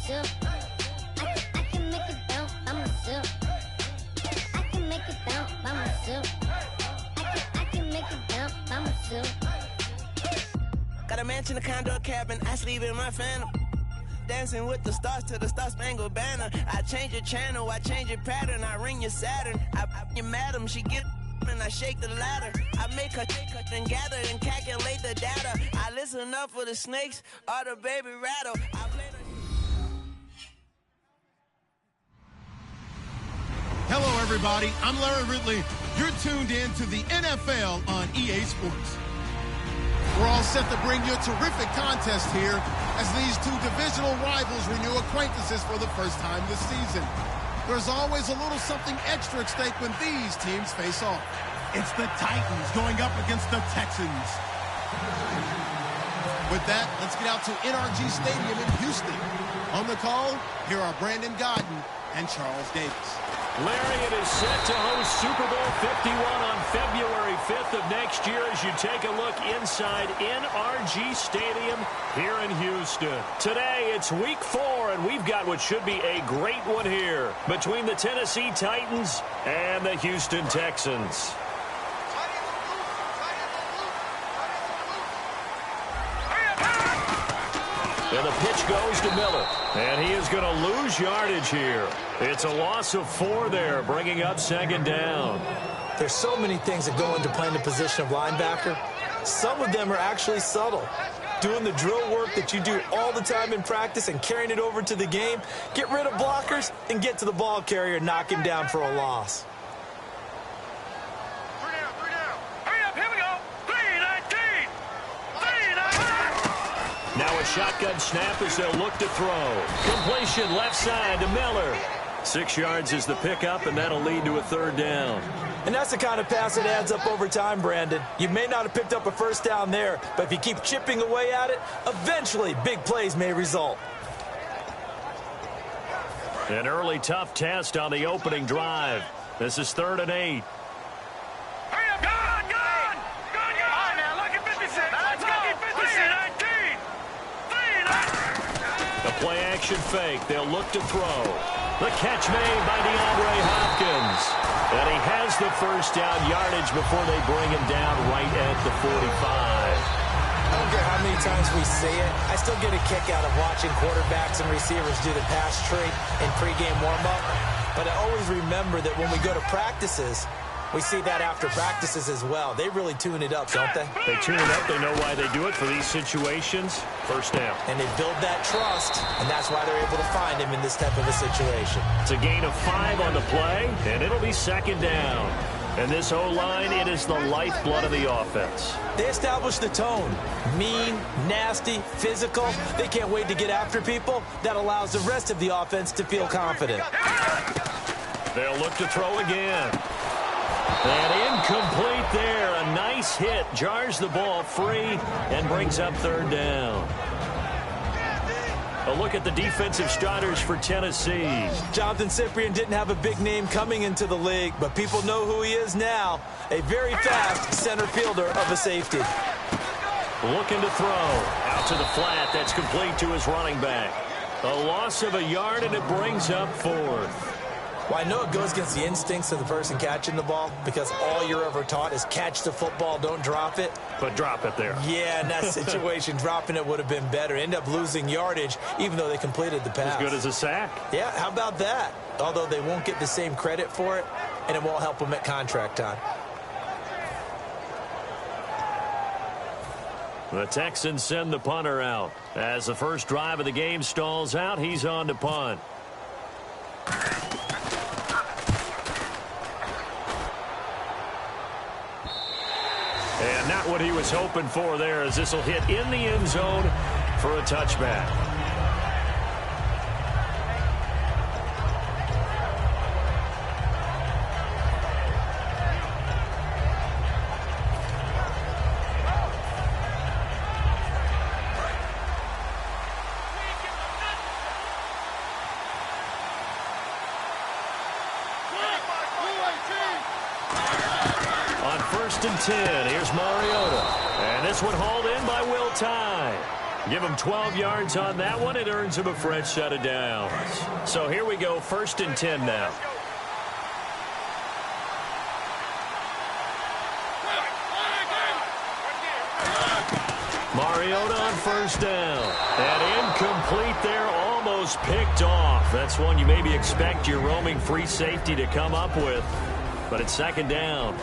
myself. I can make it bounce by myself. I can make it bounce by myself. I can make it bounce by myself. Got a mansion, a condo, a cabin. I sleep in my phantom. Dancing with the stars to the Star-Spangled Banner. I change your channel, I change your pattern. I ring your Saturn. I your madam, she get and I shake the ladder. I make her take her and gather and calculate the data. I listen up for the snakes or the baby rattle. I play the... Hello, everybody. I'm Larry Ridley. You're tuned in to the NFL on EA Sports. We're all set to bring you a terrific contest here as these two divisional rivals renew acquaintances for the first time this season. There's always a little something extra at stake when these teams face off. It's the Titans going up against the Texans. With that, let's get out to NRG Stadium in Houston. On the call, here are Brandon Godden and Charles Davis. Larry, it is set to host Super Bowl 51 on February 5th of next year as you take a look inside NRG Stadium here in Houston. Today, it's week 4, and we've got what should be a great one here between the Tennessee Titans and the Houston Texans. And the pitch goes to Miller. And he is going to lose yardage here. It's a loss of 4 there, bringing up second down. There's so many things that go into playing the position of linebacker. Some of them are actually subtle. Doing the drill work that you do all the time in practice and carrying it over to the game. Get rid of blockers and get to the ball carrier and knock him down for a loss. Now a shotgun snap as they'll look to throw. Completion left side to Miller. 6 yards is the pickup, and that'll lead to a third down. And that's the kind of pass that adds up over time, Brandon. You may not have picked up a first down there, but if you keep chipping away at it, eventually big plays may result. An early tough test on the opening drive. This is 3rd and 8. Play-action fake. They'll look to throw. The catch made by DeAndre Hopkins. And he has the first down yardage before they bring him down right at the 45. I don't care how many times we say it. I still get a kick out of watching quarterbacks and receivers do the pass tree in pregame warm-up. But I always remember that when we go to practices, we see that after practices as well. They really tune it up, don't they? They tune it up. They know why they do it for these situations. First down. And they build that trust, and that's why they're able to find him in this type of a situation. It's a gain of 5 on the play, and it'll be second down. And this O-line, it is the lifeblood of the offense. They establish the tone. Mean, nasty, physical. They can't wait to get after people. That allows the rest of the offense to feel confident. They'll look to throw again. And incomplete there. A nice hit. Jars the ball free and brings up third down. A look at the defensive starters for Tennessee. Jonathan Cyprien didn't have a big name coming into the league, but people know who he is now. A very fast center fielder of a safety. Looking to throw. Out to the flat. That's complete to his running back. A loss of a yard, and it brings up 4th. Well, I know it goes against the instincts of the person catching the ball because all you're ever taught is catch the football, don't drop it. But drop it there. Yeah, in that situation, dropping it would have been better. End up losing yardage, even though they completed the pass. As good as a sack. Yeah, how about that? Although they won't get the same credit for it, and it won't help them at contract time. The Texans send the punter out. As the first drive of the game stalls out, he's on to punt. And not what he was hoping for there, as this will hit in the end zone for a touchback. On 1st and 10, here's Mariota. And this one hauled in by Will Tye. Give him 12 yards on that one. It earns him a fresh set of downs. So here we go, 1st and 10 now. Mariota on 1st down. And incomplete there, almost picked off. That's one you maybe expect your roaming free safety to come up with. But it's 2nd down.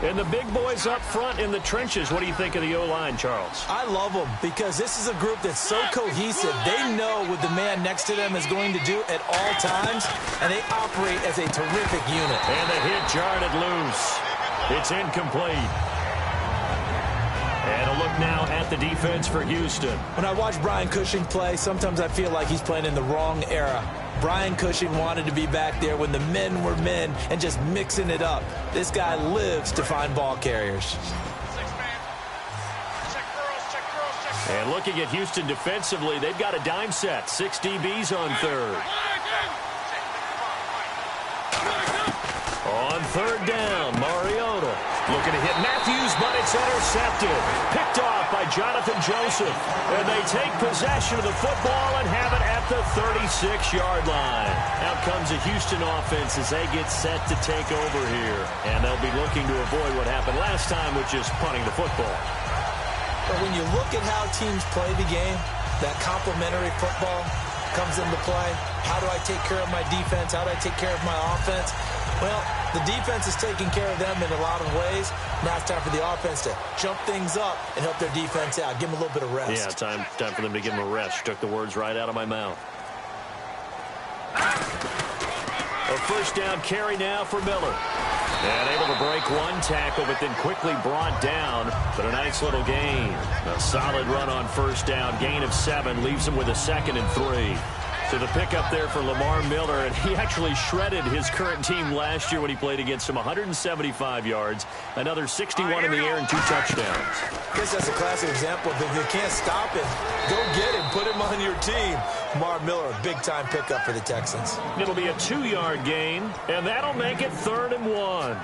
And the big boys up front in the trenches. What do you think of the O-line, Charles? I love them because this is a group that's so cohesive. They know what the man next to them is going to do at all times, and they operate as a terrific unit. And the hit jarred it loose. It's incomplete. And a look now at the defense for Houston. When I watch Brian Cushing play, sometimes I feel like he's playing in the wrong era. Brian Cushing wanted to be back there when the men were men and just mixing it up. This guy lives to find ball carriers. And looking at Houston defensively, they've got a dime set. 6 DBs on 3rd. On 3rd down, Mariota looking to hit Matthews, but it's intercepted. Picked off by Jonathan Joseph. And they take possession of the football and have it at the 36-yard line. Out comes a Houston offense as they get set to take over here. And they'll be looking to avoid what happened last time, which is punting the football. But when you look at how teams play the game, that complementary football comes into play. How do I take care of my defense? How do I take care of my offense? Well, the defense is taking care of them in a lot of ways. Now it's time for the offense to jump things up and help their defense out. Give them a little bit of rest. Yeah, time for them to give them a rest. Took the words right out of my mouth. A 1st down carry now for Miller. And able to break one tackle, but then quickly brought down. But a nice little gain. A solid run on 1st down. Gain of 7 leaves him with a 2nd and 3. So the pickup there for Lamar Miller, and he actually shredded his current team last year when he played against them. 175 yards, another 61 in the air, and 2 touchdowns. I guess that's a classic example of if you can't stop it, go get him, put him on your team. Lamar Miller, a big-time pickup for the Texans. It'll be a 2-yard gain, and that'll make it 3rd and 1.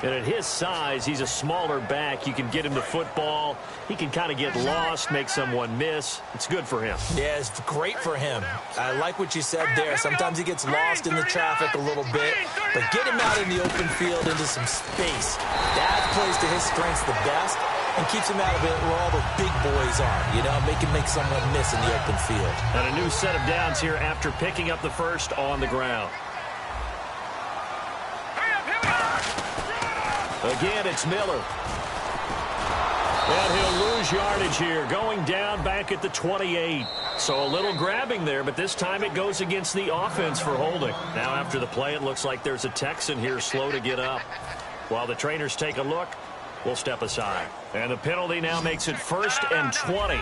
And at his size, he's a smaller back. You can get him the football. He can kind of get lost, make someone miss. It's good for him. Yeah, it's great for him. I like what you said there. Sometimes he gets lost in the traffic a little bit, but get him out in the open field into some space. That plays to his strengths the best and keeps him out of it where all the big boys are. You know, make someone miss in the open field. And a new set of downs here after picking up the 1st on the ground. Again, it's Miller. And he'll lose yardage here, going down back at the 28. So a little grabbing there, but this time it goes against the offense for holding. Now after the play, it looks like there's a Texan here slow to get up. While the trainers take a look, we'll step aside. And the penalty now makes it 1st and 20.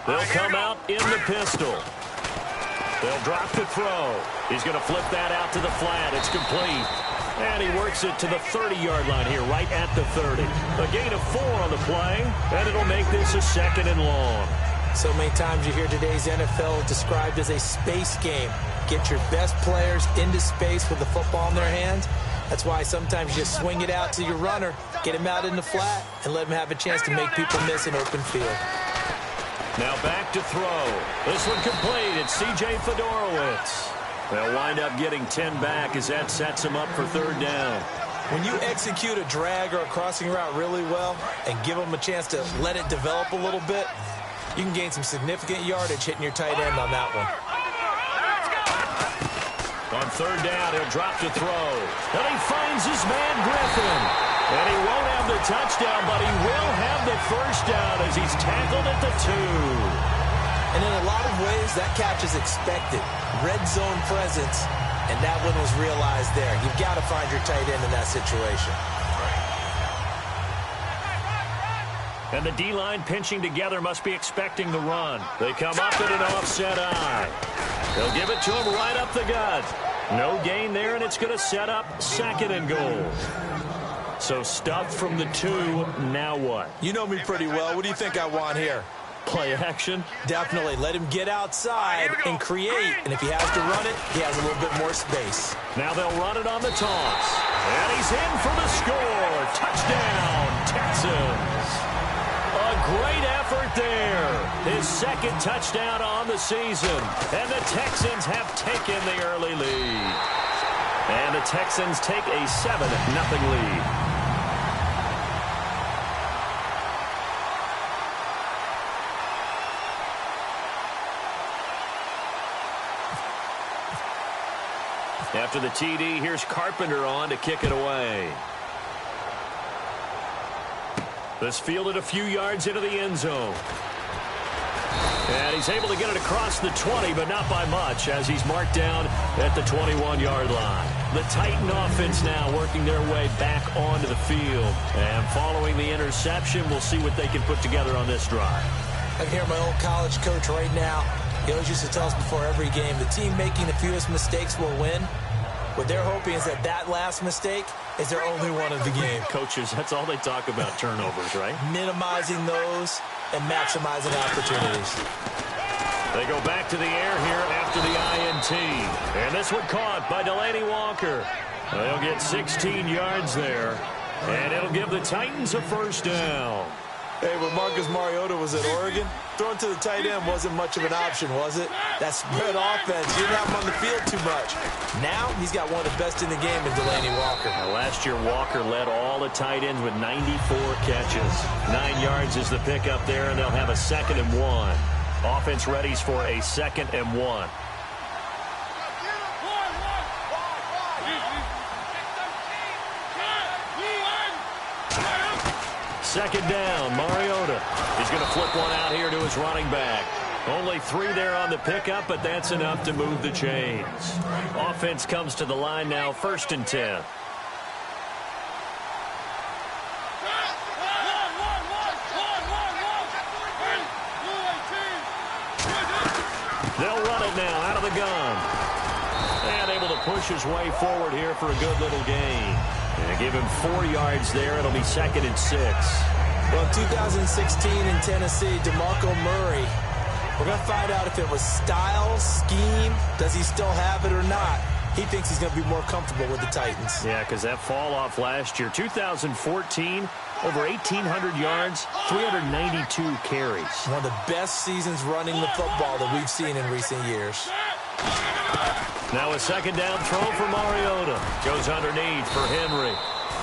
They'll come out in the pistol. They'll drop the throw. He's going to flip that out to the flat. It's complete. And he works it to the 30-yard line here, right at the 30. A gain of 4 on the play, and it'll make this a 2nd and long. So many times you hear today's NFL described as a space game. Get your best players into space with the football in their hands. That's why sometimes you just swing it out to your runner, get him out in the flat, and let him have a chance to make people miss an open field. Now back to throw. This one complete. It's C.J. Fedorowicz. They'll wind up getting 10 back as that sets them up for 3rd down. When you execute a drag or a crossing route really well and give them a chance to let it develop a little bit, you can gain some significant yardage hitting your tight end on that one. On 3rd down, he'll drop to throw. And he finds his man Griffin. And he won't have the touchdown, but he will have the 1st down as he's tackled at the 2. And in a lot of ways, that catch is expected. Red zone presence, and that one was realized there. You've got to find your tight end in that situation. And the D-line pinching together must be expecting the run. They come up at an offset eye. They'll give it to him right up the gut. No gain there, and it's going to set up 2nd and goal. So stuffed from the 2, now what? You know me pretty well. What do you think I want here? Play action? Definitely. Let him get outside and create. And if he has to run it, he has a little bit more space. Now they'll run it on the toss. And he's in for the score. Touchdown, Texans. A great effort there. His second touchdown on the season. And the Texans have taken the early lead. And the Texans take a 7-0 lead. After the TD, here's Carpenter on to kick it away. This fielded a few yards into the end zone. And he's able to get it across the 20, but not by much, as he's marked down at the 21-yard line. The Titan offense now working their way back onto the field. And following the interception, we'll see what they can put together on this drive. I can hear my old college coach right now. He always used to tell us before every game, the team making the fewest mistakes will win. What they're hoping is that last mistake is their only one of the game. Coaches, that's all they talk about, turnovers, right? Minimizing those and maximizing opportunities. They go back to the air here after the INT. And this one caught by Delaney Walker. They'll get 16 yards there. And it'll give the Titans a first down. Hey, when Marcus Mariota was at Oregon, throwing to the tight end wasn't much of an option, was it? That spread offense, you didn't have him on the field too much. Now, he's got one of the best in the game in Delaney Walker. Now, last year, Walker led all the tight ends with 94 catches. 9 yards is the pickup there, and they'll have a 2nd and 1. Offense readies for a 2nd and 1. Second down, Mariota. He's going to flip one out here to his running back. Only 3 there on the pickup, but that's enough to move the chains. Offense comes to the line now, 1st and 10. They'll run it now out of the gun. And able to push his way forward here for a good little gain. And give him 4 yards there. It'll be 2nd and 6. Well, in 2016 in Tennessee, DeMarco Murray, we're going to find out if it was style, scheme, does he still have it or not. He thinks he's going to be more comfortable with the Titans. Yeah, because that fall off last year, 2014, over 1,800 yards, 392 carries. One of the best seasons running the football that we've seen in recent years. Now a 2nd down throw for Mariota. Goes underneath for Henry.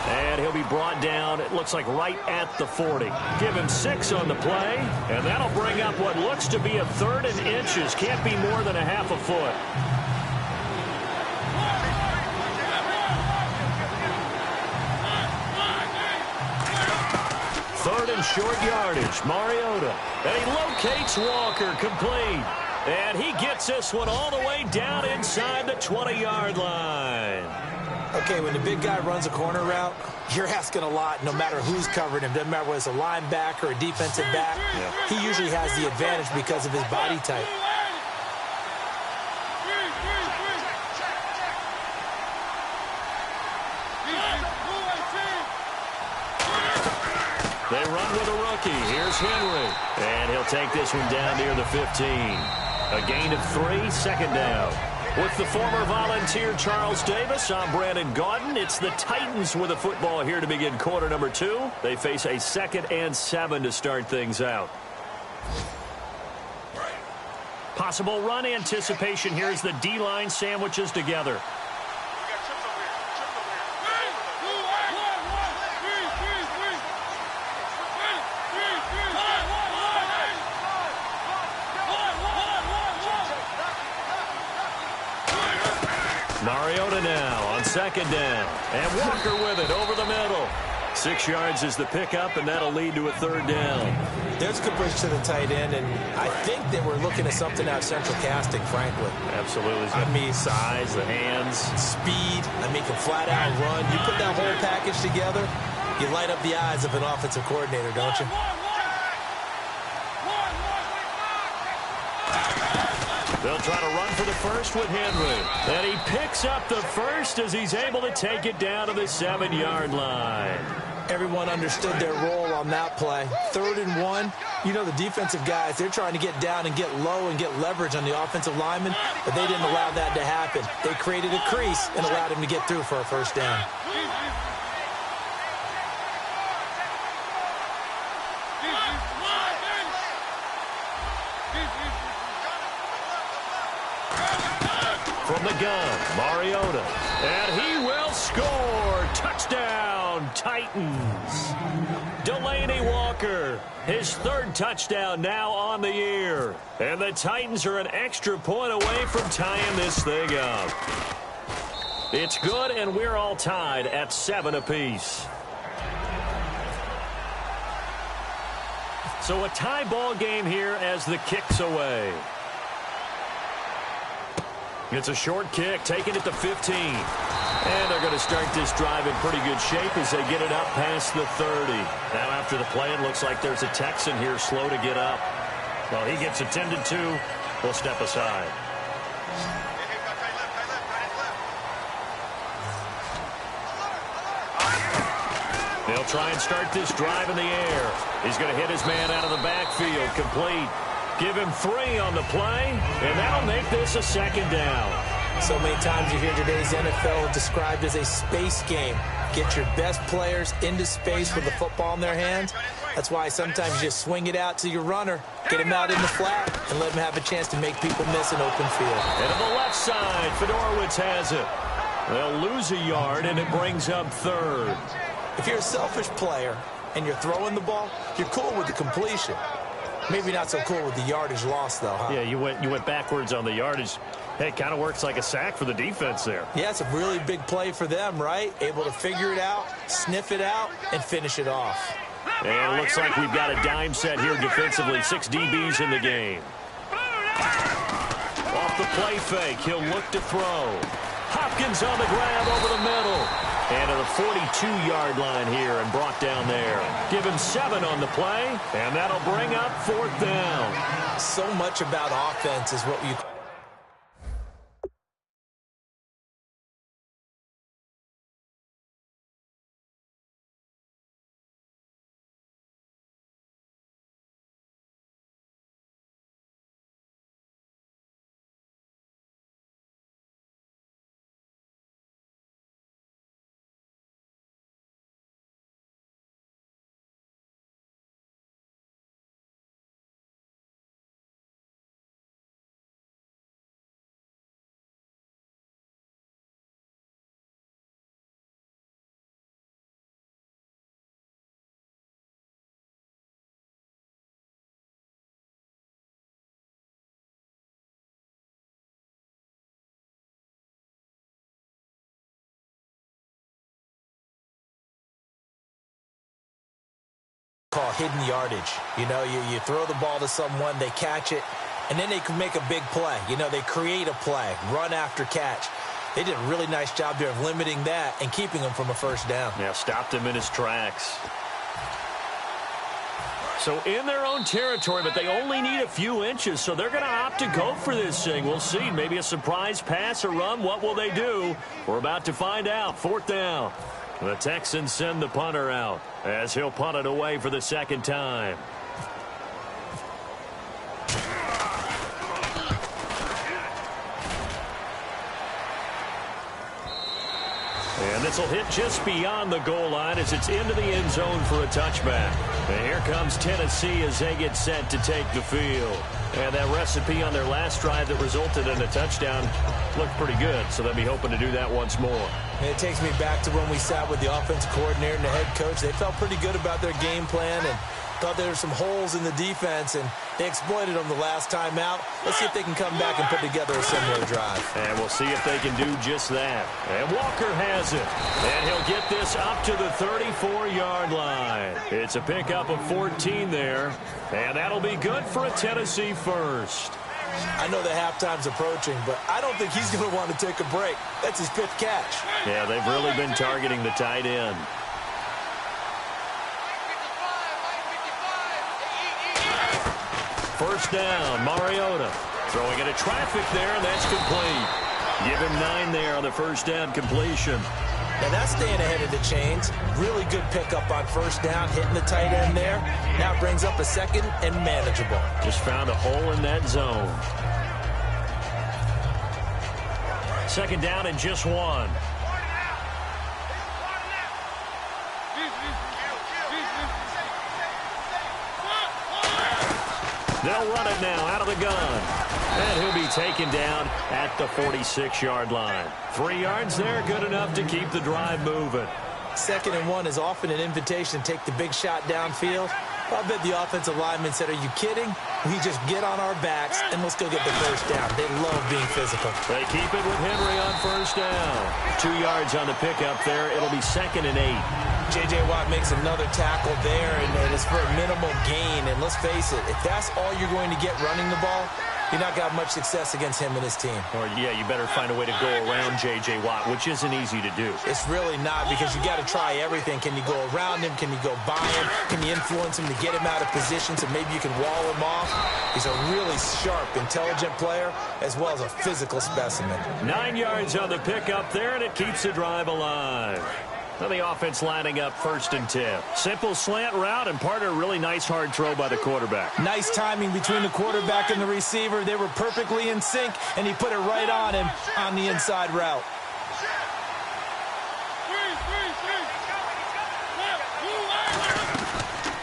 And he'll be brought down, it looks like right at the 40. Give him 6 on the play, and that'll bring up what looks to be a 3rd and inches. Can't be more than a half a foot. Third and short yardage, Mariota. And he locates Walker, complete. And he gets this one all the way down inside the 20-yard line. Okay, when the big guy runs a corner route, you're asking a lot no matter who's covering him. Doesn't matter whether it's a linebacker or a defensive back. Yeah. He usually has the advantage because of his body type. They run with a rookie. Here's Henry. And he'll take this one down near the 15. A gain of 3, 2nd down. With the former Volunteer Charles Davis, I'm Brandon Gaudin. It's the Titans with the football here to begin quarter number 2. They face a 2nd and 7 to start things out. Possible run anticipation here as the D-line sandwiches together. Mariota now on 2nd down. And Walker with it over the middle. 6 yards is the pickup, and that'll lead to a 3rd down. There's a good push to the tight end, and I think that we're looking at something out of central casting, frankly. Absolutely. I mean, size, the hands. Speed. I mean, can flat out run. You put that whole package together, you light up the eyes of an offensive coordinator, don't you? They'll try to run for the first with Henry. And he picks up the first as he's able to take it down to the 7-yard line. Everyone understood their role on that play. 3rd and 1. You know, the defensive guys, they're trying to get down and get low and get leverage on the offensive lineman, but they didn't allow that to happen. They created a crease and allowed him to get through for a first down. the gun, Mariota. And he will score. Touchdown, Titans. Delaney Walker, his third touchdown now on the year. And the Titans are an extra point away from tying this thing up. It's good, and we're all tied at 7 apiece. So a tie ball game here as the kick's away. It's a short kick, taking it to 15. And they're going to start this drive in pretty good shape as they get it up past the 30. Now after the play, it looks like there's a Texan here slow to get up. Well, he gets attended to. We'll step aside. They'll try and start this drive in the air. He's going to hit his man out of the backfield. Complete. Give him 3 on the play, and that'll make this a second down. So many times you hear today's NFL described as a space game. Get your best players into space with the football in their hands. That's why sometimes you just swing it out to your runner, get him out in the flat, and let him have a chance to make people miss an open field. And on the left side, Fedorowicz has it. They'll lose a yard, and it brings up 3rd. If you're a selfish player and you're throwing the ball, you're cool with the completion. Maybe not so cool with the yardage loss, though, huh? Yeah, you went backwards on the yardage. Hey, it kind of works like a sack for the defense there. Yeah, it's a really big play for them, right? Able to figure it out, sniff it out, and finish it off. And it looks like we've got a dime set here defensively. 6 DBs in the game. Off the play fake, he'll look to throw. Hopkins on the grab over the middle. And to the 42-yard line here and brought down there. Give him 7 on the play, and that'll bring up 4th down. So much about offense is what you... call hidden yardage. You know, you throw the ball to someone, they catch it, and then they can make a big play. You know, they create a play, run after catch. They did a really nice job there of limiting that and keeping him from a first down. Yeah, stopped him in his tracks. So in their own territory, but they only need a few inches, so they're going to opt to go for this thing. We'll see. Maybe a surprise pass or run. What will they do? We're about to find out. 4th down. The Texans send the punter out as he'll punt it away for the 2nd time. And this will hit just beyond the goal line as it's into the end zone for a touchback. And here comes Tennessee as they get set to take the field. And that recipe on their last drive that resulted in a touchdown looked pretty good, so they'll be hoping to do that once more. And it takes me back to when we sat with the offensive coordinator and the head coach. They felt pretty good about their game plan and thought there were some holes in the defense, and they exploited them the last time out. Let's see if they can come back and put together a similar drive. And we'll see if they can do just that. And Walker has it. And he'll get this up to the 34-yard line. It's a pickup of 14 there. And that'll be good for a Tennessee first. I know the halftime's approaching, but I don't think he's going to want to take a break. That's his 5th catch. Yeah, they've really been targeting the tight end. First down, Mariota. Throwing into traffic there, and that's complete. Give him 9 there on the first down completion. Now that's staying ahead of the chains. Really good pickup on first down, hitting the tight end there. Now it brings up a 2nd and manageable. Just found a hole in that zone. 2nd down and just 1. They'll run it now out of the gun. And he'll be taken down at the 46-yard line. 3 yards there, good enough to keep the drive moving. 2nd and 1 is often an invitation to take the big shot downfield. I bet the offensive lineman said, are you kidding? We just get on our backs and let's go get the first down. They love being physical. They keep it with Henry on first down. 2 yards on the pickup there. It'll be 2nd and 8. J.J. Watt makes another tackle there, and it's for a minimal gain. And let's face it, if that's all you're going to get running the ball, you're not going to have much success against him and his team. Or, yeah, you better find a way to go around J.J. Watt, which isn't easy to do. It's really not, because you got to try everything. Can you go around him? Can you go by him? Can you influence him to get him out of position so maybe you can wall him off? He's a really sharp, intelligent player, as well as a physical specimen. 9 yards on the pickup there, and it keeps the drive alive. Now the offense lining up 1st and 10. Simple slant route, and part of a really nice hard throw by the quarterback. Nice timing between the quarterback and the receiver. They were perfectly in sync, and he put it right on him on the inside route.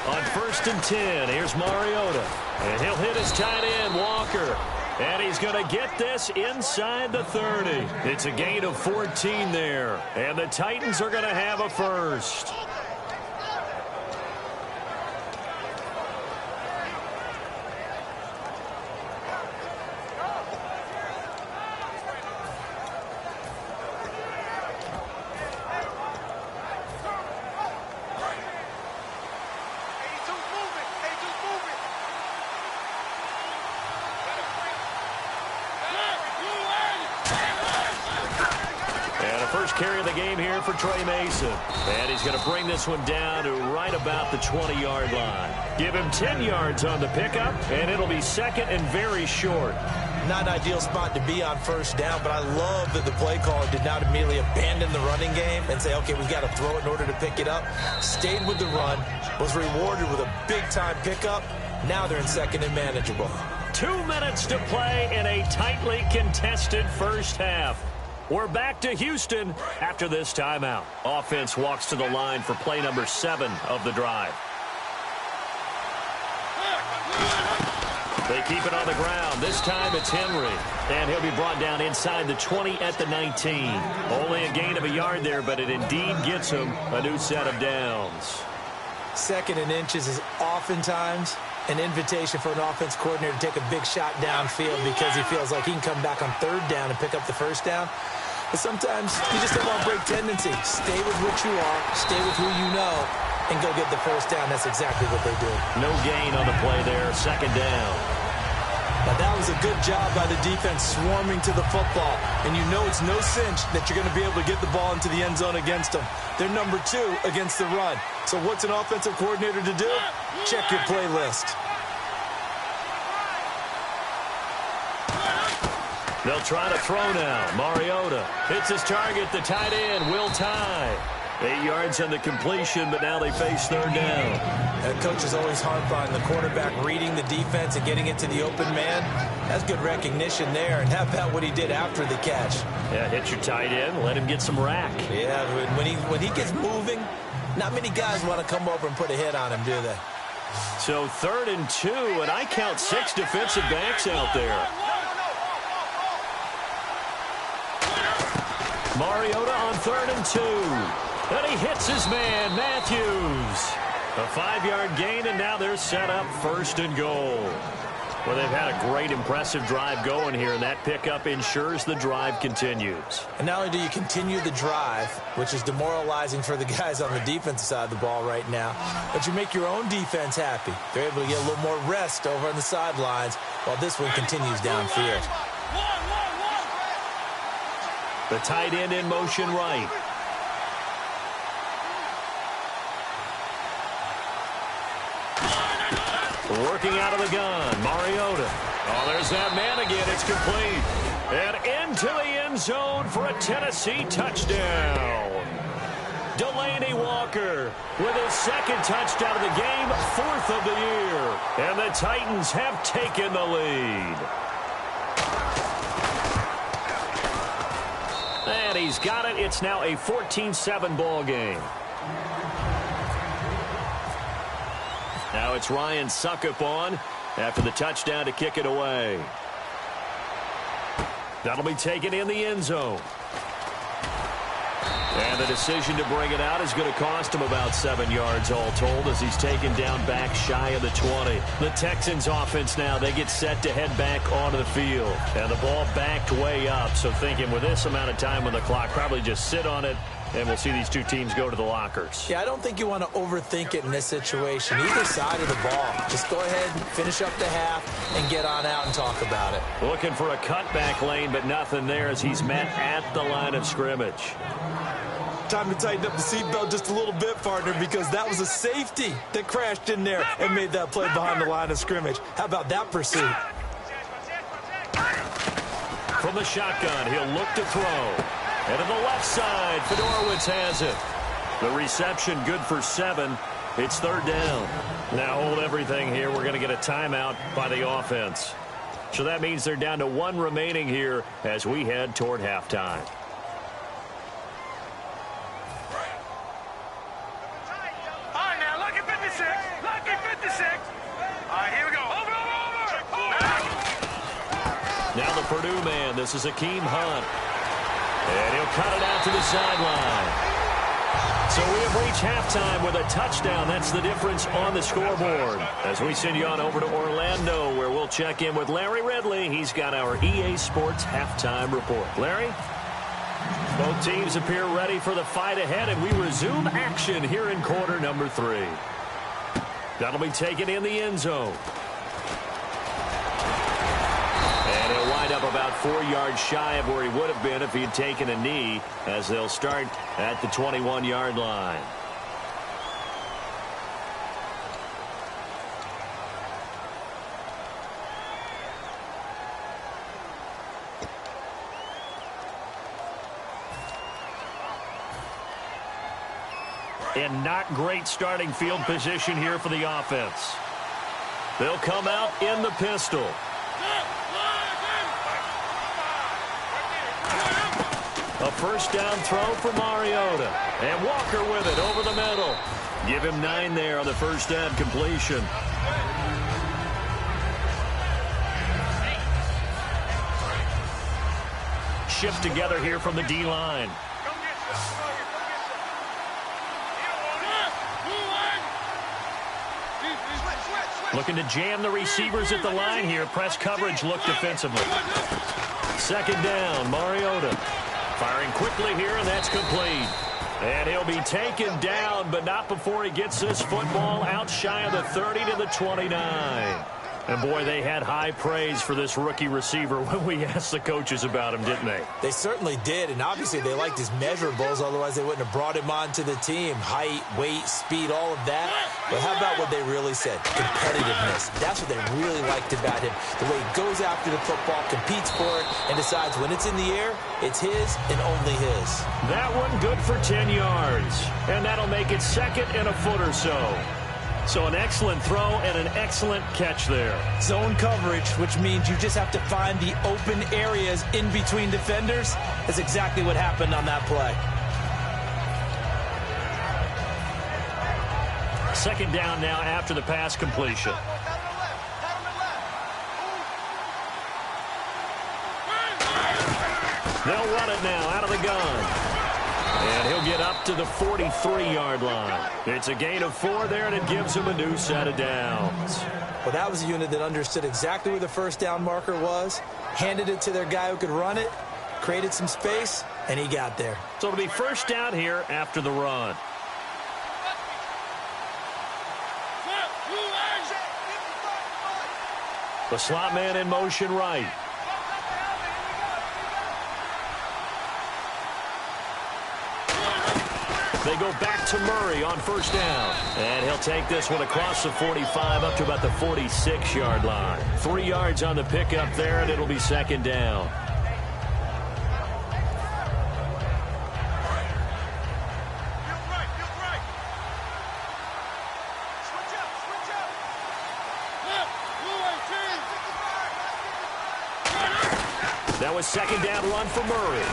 On 1st and 10, here's Mariota. And he'll hit his tight end, Walker. And he's going to get this inside the 30. It's a gain of 14 there. And the Titans are going to have a first. Carry of the game here for Trey Mason. And he's going to bring this one down to right about the 20-yard line. Give him 10 yards on the pickup, and it'll be 2nd and very short. Not an ideal spot to be on first down, but I love that the play caller did not immediately abandon the running game and say, okay, we've got to throw it in order to pick it up. Stayed with the run, was rewarded with a big-time pickup. Now they're in 2nd and manageable. 2 minutes to play in a tightly contested first half. We're back to Houston after this timeout. Offense walks to the line for play number 7 of the drive. They keep it on the ground. This time it's Henry. And he'll be brought down inside the 20 at the 19. Only a gain of a yard there, but it indeed gets him a new set of downs. 2nd and inches is oftentimes an invitation for an offense coordinator to take a big shot downfield because he feels like he can come back on 3rd down and pick up the first down. But sometimes you just don't want to break tendency. Stay with what you are, stay with who you know, and go get the first down. That's exactly what they did. No gain on the play there, 2nd down. Now that was a good job by the defense swarming to the football. And you know it's no cinch that you're going to be able to get the ball into the end zone against them. They're number 2 against the run. So what's an offensive coordinator to do? Check your play list. They'll try to throw now. Mariota hits his target, the tight end, Will Tye. 8 yards on the completion, but now they face 3rd down. That coach is always harped on the quarterback reading the defense and getting into the open man. That's good recognition there. And how about what he did after the catch? Yeah, hit your tight end, let him get some rack. Yeah, when he gets moving, not many guys want to come over and put a hit on him, do they? So 3rd and 2, and I count 6 defensive backs out there. Mariota on 3rd and 2. And he hits his man, Matthews. A 5-yard gain, and now they're set up 1st and goal. Well, they've had a great, impressive drive going here, and that pickup ensures the drive continues. And not only do you continue the drive, which is demoralizing for the guys on the defensive side of the ball right now, but you make your own defense happy. They're able to get a little more rest over on the sidelines while this one continues downfield. The tight end in motion right. Working out of the gun, Mariota. Oh, there's that man again. It's complete. And into the end zone for a Tennessee touchdown. Delaney Walker with his 2nd touchdown of the game, 4th of the year. And the Titans have taken the lead. And he's got it. It's now a 14-7 ball game. Now it's Ryan Suckup on. after the touchdown to kick it away. That'll be taken in the end zone. And the decision to bring it out is going to cost him about 7 yards all told as he's taken down back shy of the 20. The Texans offense now, they get set to head back onto the field. And the ball backed way up, so thinking with this amount of time on the clock, probably just sit on it, and we'll see these two teams go to the lockers. Yeah, I don't think you want to overthink it in this situation. Either side of the ball. Just go ahead and finish up the half and get on out and talk about it. Looking for a cutback lane, but nothing there as he's met at the line of scrimmage. Time to tighten up the seatbelt just a little bit, partner, because that was a safety that crashed in there and made that play behind the line of scrimmage. How about that pursuit? From the shotgun, he'll look to throw. And to the left side, Fedorowicz has it. The reception good for 7. It's third down. Now hold everything here. We're going to get a timeout by the offense. So that means they're down to 1 remaining here as we head toward halftime. All right, now, lucky 56. Lucky 56. All right, here we go. Over. Now the Purdue man. This is Akeem Hunt. And he'll cut it out to the sideline. So we have reached halftime with a touchdown. That's the difference on the scoreboard. As we send you on over to Orlando, where we'll check in with Larry Ridley. He's got our EA Sports halftime report. Larry? Both teams appear ready for the fight ahead, and we resume action here in quarter number 3. That'll be taken in the end zone. And he'll wind up about 4 yards shy of where he would have been if he had taken a knee, as they'll start at the 21-yard line. And not great starting field position here for the offense. They'll come out in the pistol. A first down throw for Mariota. And Walker with it over the middle. Give him 9 there on the first down completion. Shift together here from the D-line. Looking to jam the receivers at the line here. Press coverage look defensively. Second down, Mariota. Firing quickly here, and that's complete. And he'll be taken down, but not before he gets this football out shy of the 30 to the 29. And, boy, they had high praise for this rookie receiver when we asked the coaches about him, didn't they? They certainly did, and obviously they liked his measurables, otherwise they wouldn't have brought him onto the team. Height, weight, speed, all of that. But how about what they really said? Competitiveness. That's what they really liked about him. The way he goes after the football, competes for it, and decides when it's in the air, it's his and only his. That one good for 10 yards. And that'll make it second and a foot or so. So an excellent throw and an excellent catch there. Zone coverage, which means you just have to find the open areas in between defenders. That's exactly what happened on that play. Second down now after the pass completion. They'll run it now out of the gun. And he'll get up to the 43-yard line. It's a gain of 4 there, and it gives him a new set of downs. Well, that was a unit that understood exactly where the first down marker was, handed it to their guy who could run it, created some space, and he got there. So it'll be first down here after the run. The slot man in motion right. They go back to Murray on first down. And he'll take this one across the 45 up to about the 46-yard line. 3 yards on the pickup there, and it'll be second down. That was second down run for Murray.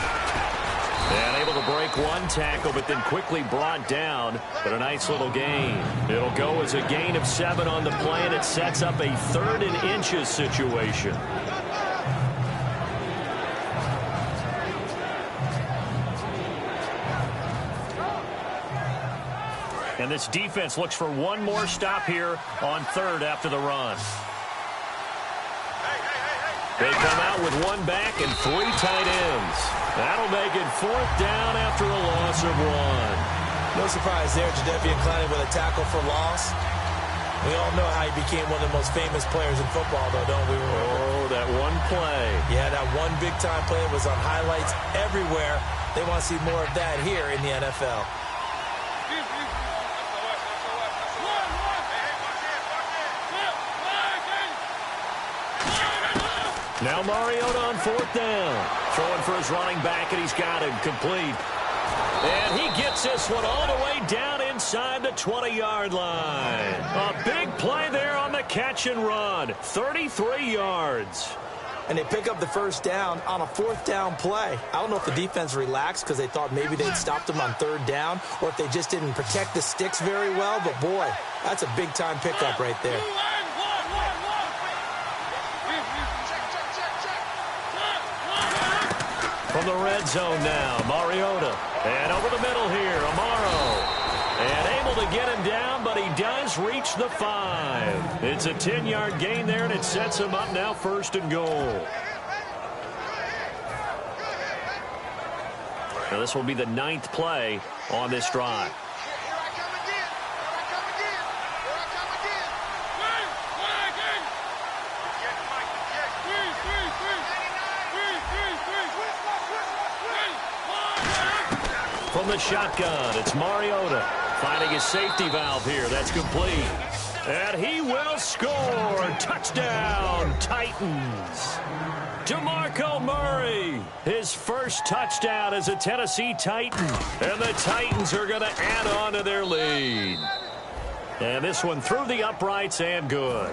And able to break one tackle, but then quickly brought down. But a nice little gain. It'll go as a gain of 7 on the play, and it sets up a 3rd and inches situation. And this defense looks for one more stop here on 3rd after the run. They come out with one back and 3 tight ends. That'll make it 4th down after a loss of 1. No surprise there, Jadeveon Clowney with a tackle for loss. We all know how he became one of the most famous players in football, though, don't we? Oh, that one play. Yeah, that one big-time play was on highlights everywhere. They want to see more of that here in the NFL. Now Mariota on 4th down. Throwing for his running back, and he's got him complete. And he gets this one all the way down inside the 20-yard line. A big play there on the catch and run. 33 yards. And they pick up the 1st down on a 4th down play. I don't know if the defense relaxed because they thought maybe they'd stopped them on 3rd down, or if they just didn't protect the sticks very well. But, boy, that's a big-time pickup right there. From the red zone now, Mariota. And over the middle here, Amaro. And able to get him down, but he does reach the 5. It's a 10-yard gain there, and it sets him up now 1st and goal. Now this will be the 9th play on this drive. From the shotgun, it's Mariota finding his safety valve here. That's complete. And he will score. Touchdown, Titans. DeMarco Murray, his first touchdown as a Tennessee Titan. And the Titans are going to add on to their lead. And this one through the uprights and good.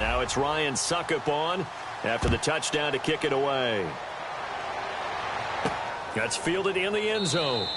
Now it's Ryan Suckup on after the touchdown to kick it away. That's fielded in the end zone.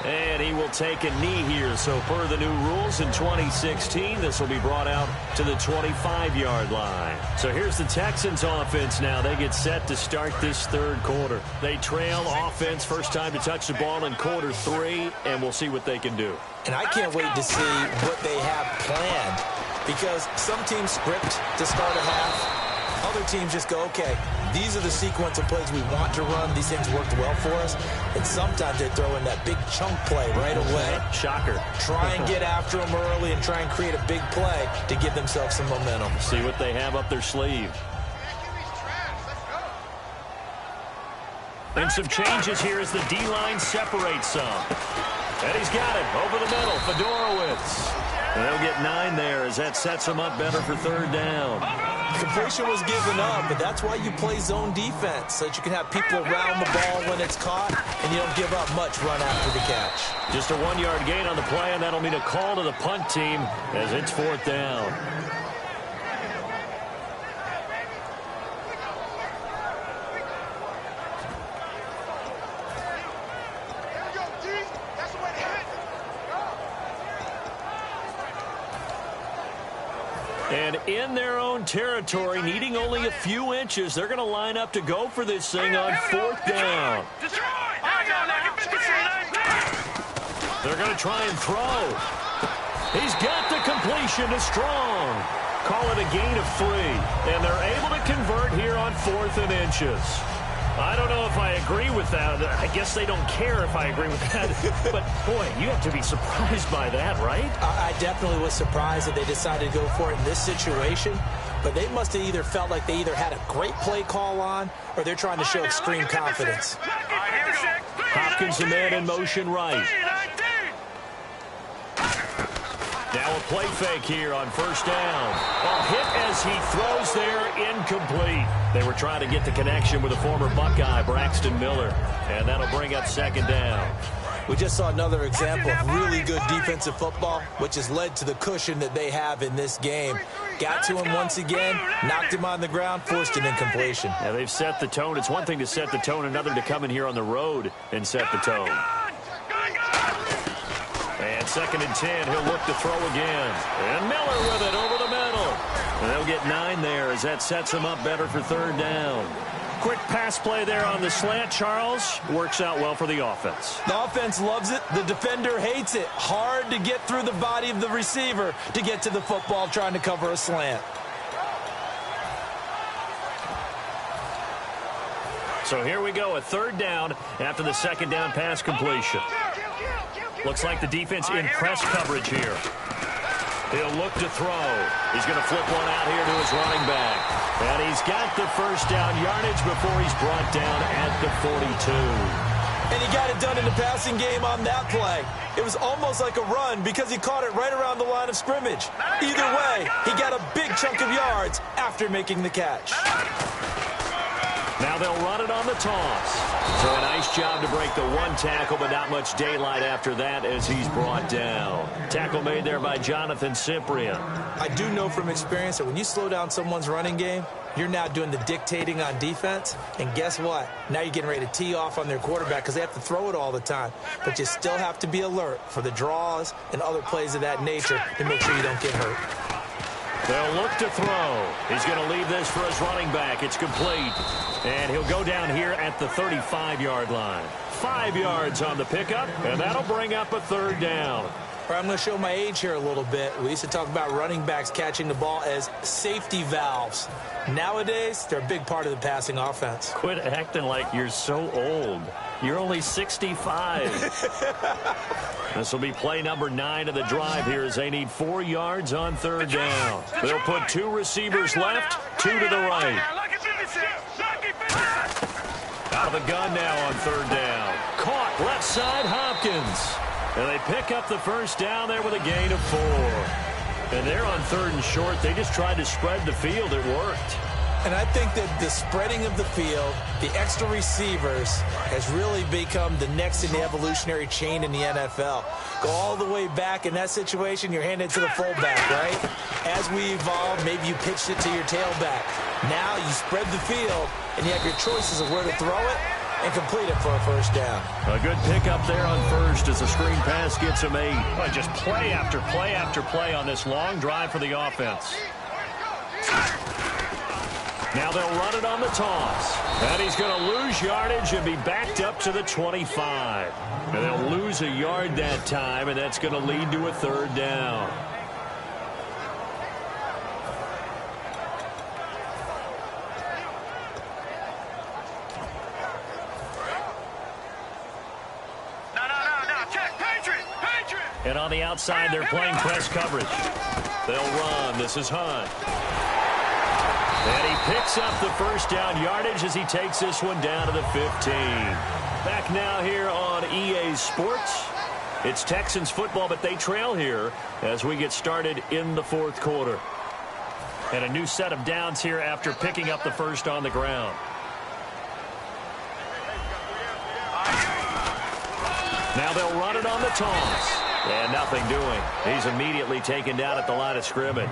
And he will take a knee here. So per the new rules in 2016, this will be brought out to the 25-yard line. So here's the Texans offense now. They get set to start this 3rd quarter. They trail offense, first time to touch the ball in quarter 3, and we'll see what they can do. And I can't wait to see what they have planned, because some teams script to start a half. Other teams just go, okay, these are the sequence of plays we want to run. These things worked well for us. And sometimes they throw in that big chunk play right away. Shocker. Try and get after them early and try and create a big play to give themselves some momentum. See what they have up their sleeve. And some changes here as the D-line separates some. And he's got it over the middle, Fedorowicz. And they'll get 9 there as that sets them up better for 3rd down. Completion was given up, but that's why you play zone defense, so that you can have people around the ball when it's caught, and you don't give up much run after the catch. Just a 1-yard gain on the play, and that'll mean a call to the punt team as it's 4th down. And in their own territory, needing only a few inches, they're going to line up to go for this thing on 4th down. They're going to try and throw. He's got the completion to Strong. Call it a gain of 3. And they're able to convert here on 4th and inches. I don't know if I agree with that. I guess they don't care if I agree with that. But, boy, you have to be surprised by that, right? I definitely was surprised that they decided to go for it in this situation. But they must have either felt like they either had a great play call on, or they're trying to show extreme confidence. Hopkins, the man in motion right. Now a play fake here on 1st down. A hit as he throws there, incomplete. They were trying to get the connection with the former Buckeye, Braxton Miller. And that'll bring up 2nd down. We just saw another example of really good defensive football, which has led to the cushion that they have in this game. Got to him once again, knocked him on the ground, forced an incompletion. Yeah, they've set the tone. It's one thing to set the tone, another to come in here on the road and set the tone. And 2nd and 10, he'll look to throw again. And Miller with it over the middle. And they'll get 9 there as that sets them up better for 3rd down. Quick pass play there on the slant, Charles. Works out well for the offense. The offense loves it. The defender hates it. Hard to get through the body of the receiver to get to the football trying to cover a slant. So here we go, a 3rd down after the 2nd down pass completion. Looks like the defense in press coverage here. He'll look to throw. He's going to flip one out here to his running back. And he's got the 1st down yardage before he's brought down at the 42. And he got it done in the passing game on that play. It was almost like a run because he caught it right around the line of scrimmage. Either way, he got a big chunk of yards after making the catch. Now they'll run it on the toss. So a nice job to break the 1 tackle, but not much daylight after that as he's brought down. Tackle made there by Jonathan Cyprien. I do know from experience that when you slow down someone's running game, you're now doing the dictating on defense. And guess what? Now you're getting ready to tee off on their quarterback because they have to throw it all the time. But you still have to be alert for the draws and other plays of that nature to make sure you don't get hurt. They'll look to throw. He's going to leave this for his running back. It's complete. And he'll go down here at the 35-yard line. 5 yards on the pickup, and that'll bring up a 3rd down. I'm going to show my age here a little bit. We used to talk about running backs catching the ball as safety valves. Nowadays, they're a big part of the passing offense. Quit acting like you're so old. You're only 65. This will be play number 9 of the drive here as they need 4 yards on 3rd down. They'll put 2 receivers left, 2 to the right. Out of the gun now on 3rd down. Caught left side, Hopkins. And they pick up the 1st down there with a gain of 4. And they're on 3rd and short. They just tried to spread the field. It worked. And I think that the spreading of the field, the extra receivers, has really become the next in the evolutionary chain in the NFL. Go all the way back in that situation, you're handing it to the fullback, right? As we evolve, maybe you pitched it to your tailback. Now you spread the field, and you have your choices of where to throw it and complete it for a 1st down. A good pickup there on 1st as the screen pass gets him 8. Well, just play after play after play on this long drive for the offense. Now they'll run it on the toss. And he's going to lose yardage and be backed up to the 25. And they'll lose a yard that time, and that's going to lead to a 3rd down. And on the outside, they're playing press coverage. They'll run. This is Hunt. And he picks up the 1st down yardage as he takes this one down to the 15. Back now here on EA Sports. It's Texans football, but they trail here as we get started in the 4th quarter. And a new set of downs here after picking up the 1st on the ground. Now they'll run it on the toss. And nothing doing. He's immediately taken down at the line of scrimmage.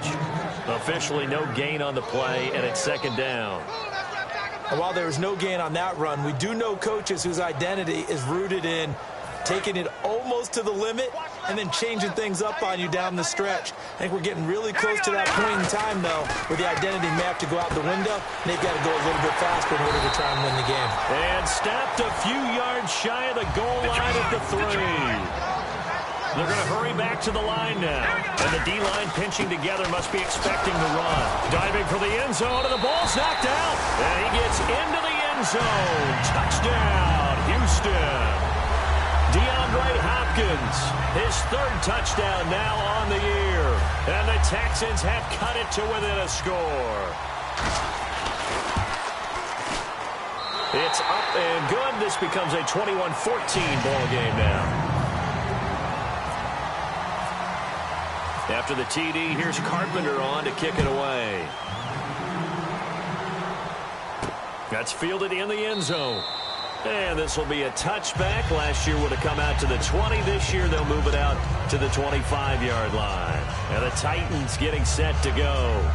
Officially no gain on the play, and it's 2nd down. And while there was no gain on that run, we do know coaches whose identity is rooted in taking it almost to the limit and then changing things up on you down the stretch. I think we're getting really close to that point in time, though, where the identity may have to go out the window, and they've got to go a little bit faster in order to try and win the game. And stopped a few yards shy of the goal line at the 3. They're going to hurry back to the line now. And the D-line pinching together must be expecting the run. Diving for the end zone, and the ball's knocked out. And he gets into the end zone. Touchdown, Houston. DeAndre Hopkins, his 3rd touchdown now on the year. And the Texans have cut it to within a score. It's up and good. This becomes a 21-14 ball game now. After the TD, here's Carpenter on to kick it away. That's fielded in the end zone. And this will be a touchback. Last year would have come out to the 20. This year they'll move it out to the 25-yard line. And the Titans getting set to go.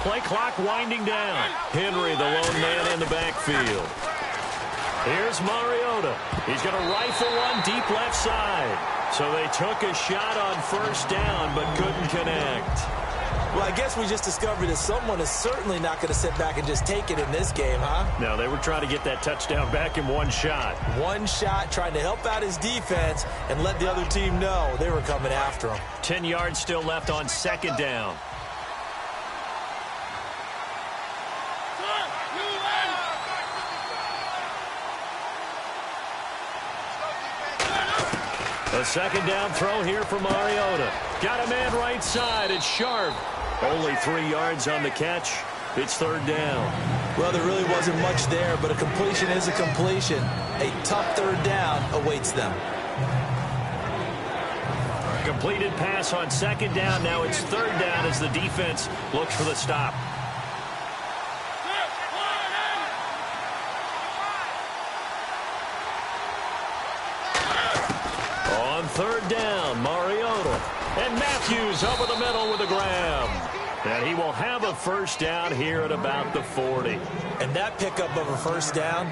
Play clock winding down. Henry, the lone man in the backfield. Here's Mariota. He's going to rifle one deep left side. So they took a shot on first down, but couldn't connect. Well, I guess we just discovered that someone is certainly not going to sit back and just take it in this game, huh? No, they were trying to get that touchdown back in one shot. One shot, trying to help out his defense and let the other team know they were coming after him. 10 yards still left on second down. A second down throw here for Mariota. Got a man right side. It's Sharp. Only 3 yards on the catch. It's third down. Well, there really wasn't much there, but a completion is a completion. A tough third down awaits them. Completed pass on second down. Now it's third down as the defense looks for the stop. On third down, Mariota. And Matthews over the middle with a grab. And he will have a first down here at about the 40. And that pickup of a first down,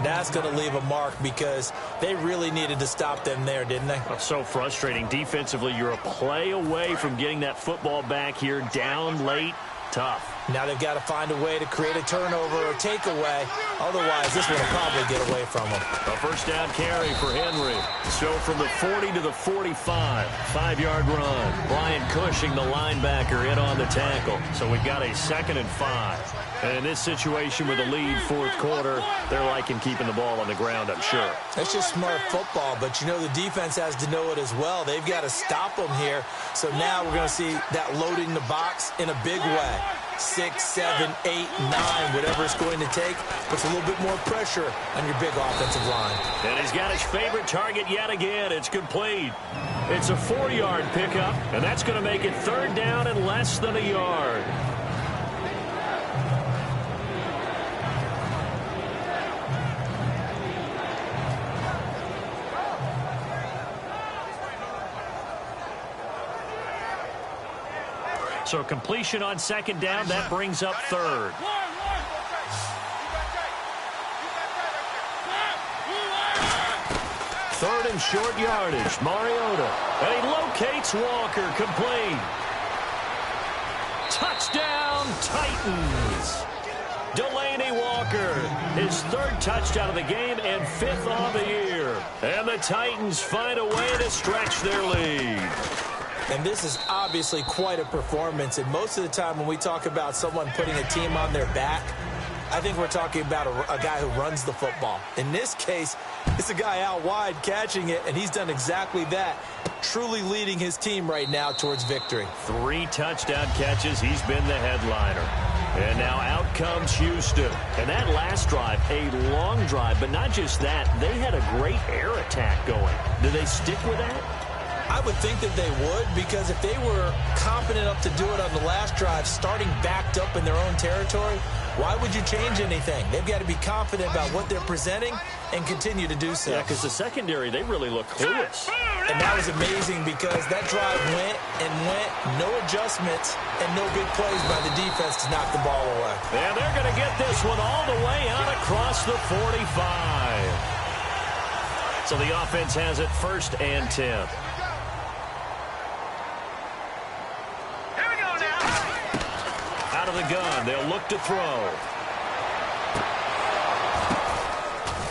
that's going to leave a mark because they really needed to stop them there, didn't they? Oh, so frustrating. Defensively, you're a play away from getting that football back here down late. Tough. Now they've got to find a way to create a turnover or takeaway. Otherwise, this will probably get away from them. A first down carry for Henry. So from the 40 to the 45, 5-yard run. Brian Cushing, the linebacker, in on the tackle. So we've got a 2nd and 5. And in this situation with a lead fourth quarter, they're liking keeping the ball on the ground, I'm sure. That's just smart football, but you know the defense has to know it as well. They've got to stop them here. So now we're going to see that loading the box in a big way. 6, 7, 8, 9, whatever it's going to take, puts a little bit more pressure on your big offensive line. And he's got his favorite target yet again. It's complete. It's a 4-yard pickup, and that's going to make it third down and less than a yard. So completion on second down, that brings up third. Third and short yardage, Mariota. And he locates Walker, complete. Touchdown, Titans. Delaney Walker, his third touchdown of the game and 5th on the year. And the Titans find a way to stretch their lead. And this is obviously quite a performance. And most of the time when we talk about someone putting a team on their back, I think we're talking about a guy who runs the football. In this case, it's a guy out wide catching it, and he's done exactly that, truly leading his team right now towards victory. 3 touchdown catches. He's been the headliner. And now out comes Houston. And that last drive, a long drive, but not just that. They had a great air attack going. Do they stick with that? I would think that they would, because if they were confident enough to do it on the last drive, starting backed up in their own territory, why would you change anything? They've got to be confident about what they're presenting and continue to do so. Yeah, because the secondary, they really look clueless. And that was amazing because that drive went and went, no adjustments, and no big plays by the defense to knock the ball away. And they're going to get this one all the way out across the 45. So the offense has it 1st and 10. Out of the gun, they'll look to throw.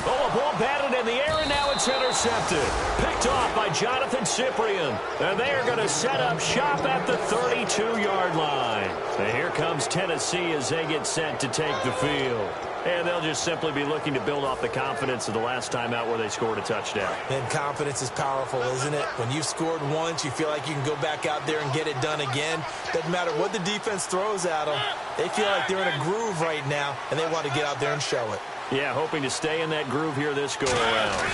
Oh, a ball batted in the air, and now it's intercepted. Picked off by Jonathan Cyprien. And they are going to set up shop at the 32-yard line. And here comes Tennessee as they get set to take the field. And they'll just simply be looking to build off the confidence of the last time out where they scored a touchdown. And confidence is powerful, isn't it? When you've scored once, you feel like you can go back out there and get it done again. Doesn't matter what the defense throws at them. They feel like they're in a groove right now, and they want to get out there and show it. Yeah, hoping to stay in that groove here this go-around.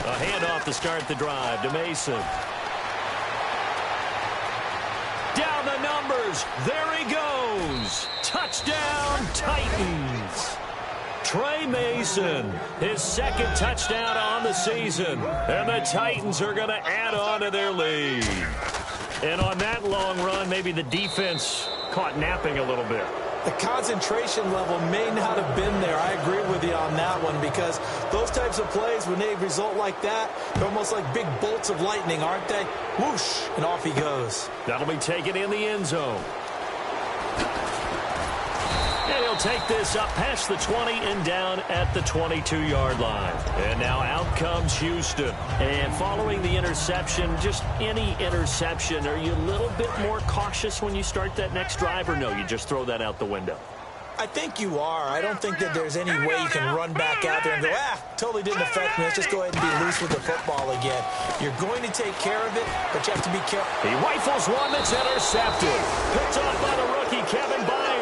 A handoff to start the drive to Mason. Down the numbers. There he goes. Touchdown, Titans. Trey Mason, his second touchdown on the season. And the Titans are going to add on to their lead. And on that long run, maybe the defense caught napping a little bit. The concentration level may not have been there. I agree with you on that one, because those types of plays, when they result like that, they're almost like big bolts of lightning, aren't they? Whoosh, and off he goes. That'll be taken in the end zone. And he'll take this up past the 20 and down at the 22-yard line. And now out comes Houston. And following the interception, just any interception, are you a little bit more cautious when you start that next drive, or no, you just throw that out the window? I think you are. I don't think that there's any way you can run back out there and go, totally didn't affect me. Let's just go ahead and be loose with the football again. You're going to take care of it, but you have to be careful. He rifles one that's intercepted. Picked off by the rookie, Kevin Byard.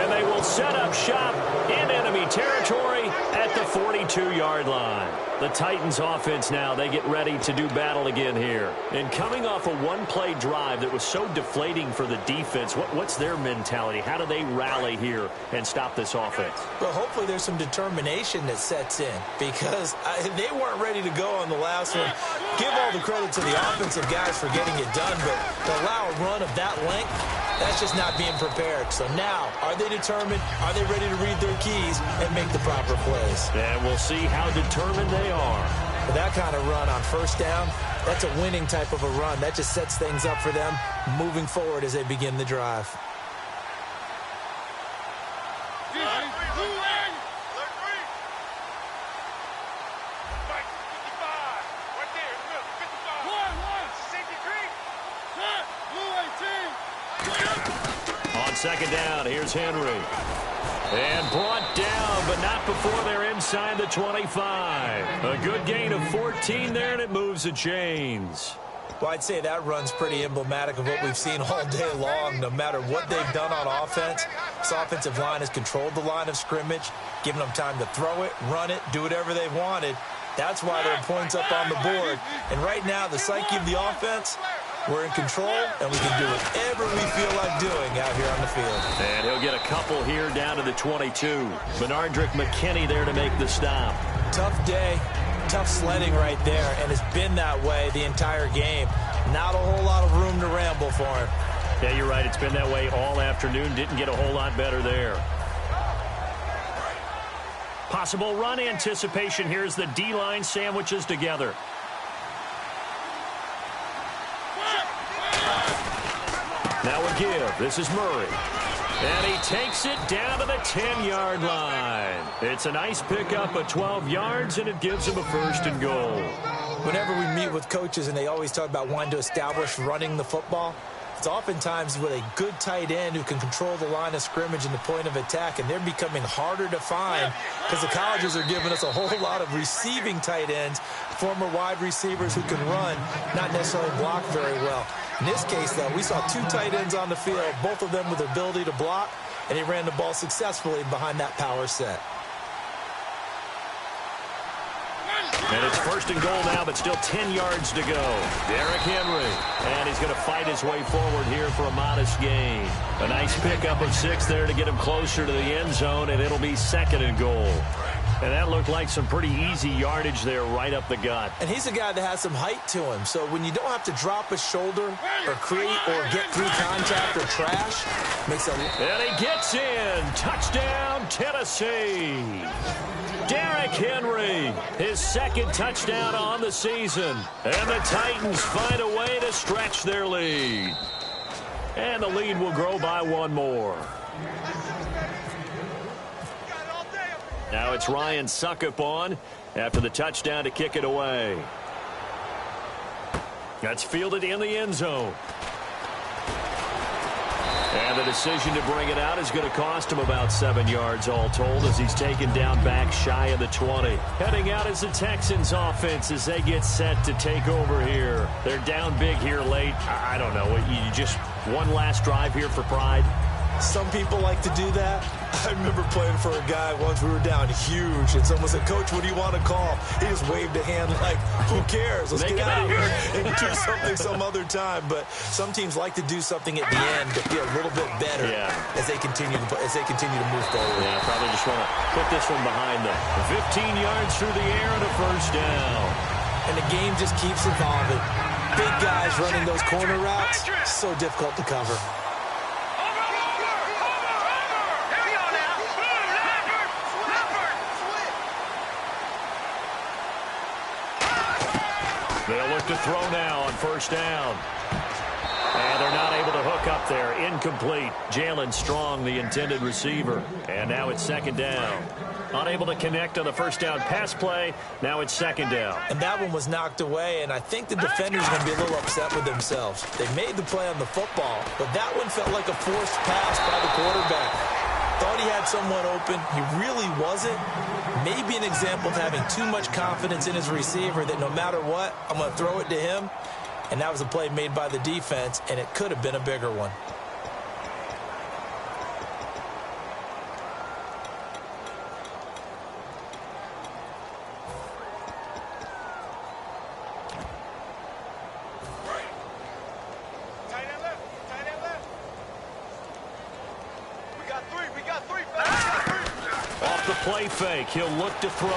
And they will set up shop in enemy territory at the 42-yard line. The Titans offense now, they get ready to do battle again here. And coming off a one-play drive that was so deflating for the defense, what's their mentality? How do they rally here and stop this offense? Well, hopefully there's some determination that sets in, because they weren't ready to go on the last one. Give all the credit to the offensive guys for getting it done, but to allow a run of that length, that's just not being prepared. So now, are they determined? Are they ready to read their keys and make the proper plays? And we'll see how determined they are. With that kind of run on first down, that's a winning type of a run. That just sets things up for them moving forward as they begin the drive. On second down, here's Henry. And brought down, but not before they're inside the 25. A good gain of 14 there, and it moves the chains. Well, I'd say that run's pretty emblematic of what we've seen all day long. No matter what they've done on offense, this offensive line has controlled the line of scrimmage, given them time to throw it, run it, do whatever they wanted. That's why there are points up on the board. And right now, the psyche of the offense, we're in control, and we can do whatever we feel like doing out here on the field. And he'll get a couple here down to the 22. Benardrick McKinney there to make the stop. Tough day, tough sledding right there, and it's been that way the entire game. Not a whole lot of room to ramble for him. Yeah, you're right. It's been that way all afternoon. Didn't get a whole lot better there. Possible run anticipation. Here's the D-line sandwiches together. Now a give. This is Murray. And he takes it down to the 10-yard line. It's a nice pickup of 12 yards, and it gives him a first and goal. Whenever we meet with coaches and they always talk about wanting to establish running the football, it's oftentimes with a good tight end who can control the line of scrimmage and the point of attack, and they're becoming harder to find because the colleges are giving us a whole lot of receiving tight ends, former wide receivers who can run, not necessarily block very well. In this case, though, we saw two tight ends on the field, both of them with the ability to block, and he ran the ball successfully behind that power set. And it's first and goal now, but still 10 yards to go. Derrick Henry. And he's going to fight his way forward here for a modest gain. A nice pickup of 6 there to get him closer to the end zone, and it'll be second and goal. And that looked like some pretty easy yardage there right up the gut. And he's a guy that has some height to him. So when you don't have to drop a shoulder or create or get through contact or trash, makes a... And he gets in. Touchdown, Tennessee. Derrick Henry, his second touchdown on the season. And the Titans find a way to stretch their lead. And the lead will grow by one more. Now it's Ryan Suckup on after the touchdown to kick it away. That's fielded in the end zone. And the decision to bring it out is going to cost him about 7 yards all told as he's taken down back shy of the 20. Heading out is the Texans offense as they get set to take over here. They're down big here late. I don't know. You just one last drive here for pride. Some people like to do that. I remember playing for a guy once. We were down huge, and someone said, "Coach, what do you want to call?" He just waved a hand like, "Who cares? Let's get out of here and do something some other time." But some teams like to do something at the end to feel a little bit better as they continue to move forward. Yeah, probably just want to put this one behind them. 15 yards through the air and a first down. And the game just keeps evolving. Big guys running those corner routes, so difficult to cover. They'll look to throw now on first down. And they're not able to hook up there. Incomplete. Jalen Strong, the intended receiver. And now it's second down. Unable to connect on the first down pass play. Now it's second down. And that one was knocked away, and I think the defenders are going to be a little upset with themselves. They made the play on the football, but that one felt like a forced pass by the quarterback. Thought he had someone open. He really wasn't. Maybe an example of having too much confidence in his receiver that no matter what, I'm going to throw it to him. And that was a play made by the defense, and it could have been a bigger one. Play fake. He'll look to throw.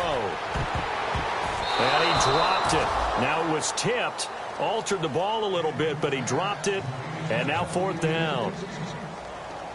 And he dropped it. Now it was tipped. Altered the ball a little bit, but he dropped it. And now fourth down.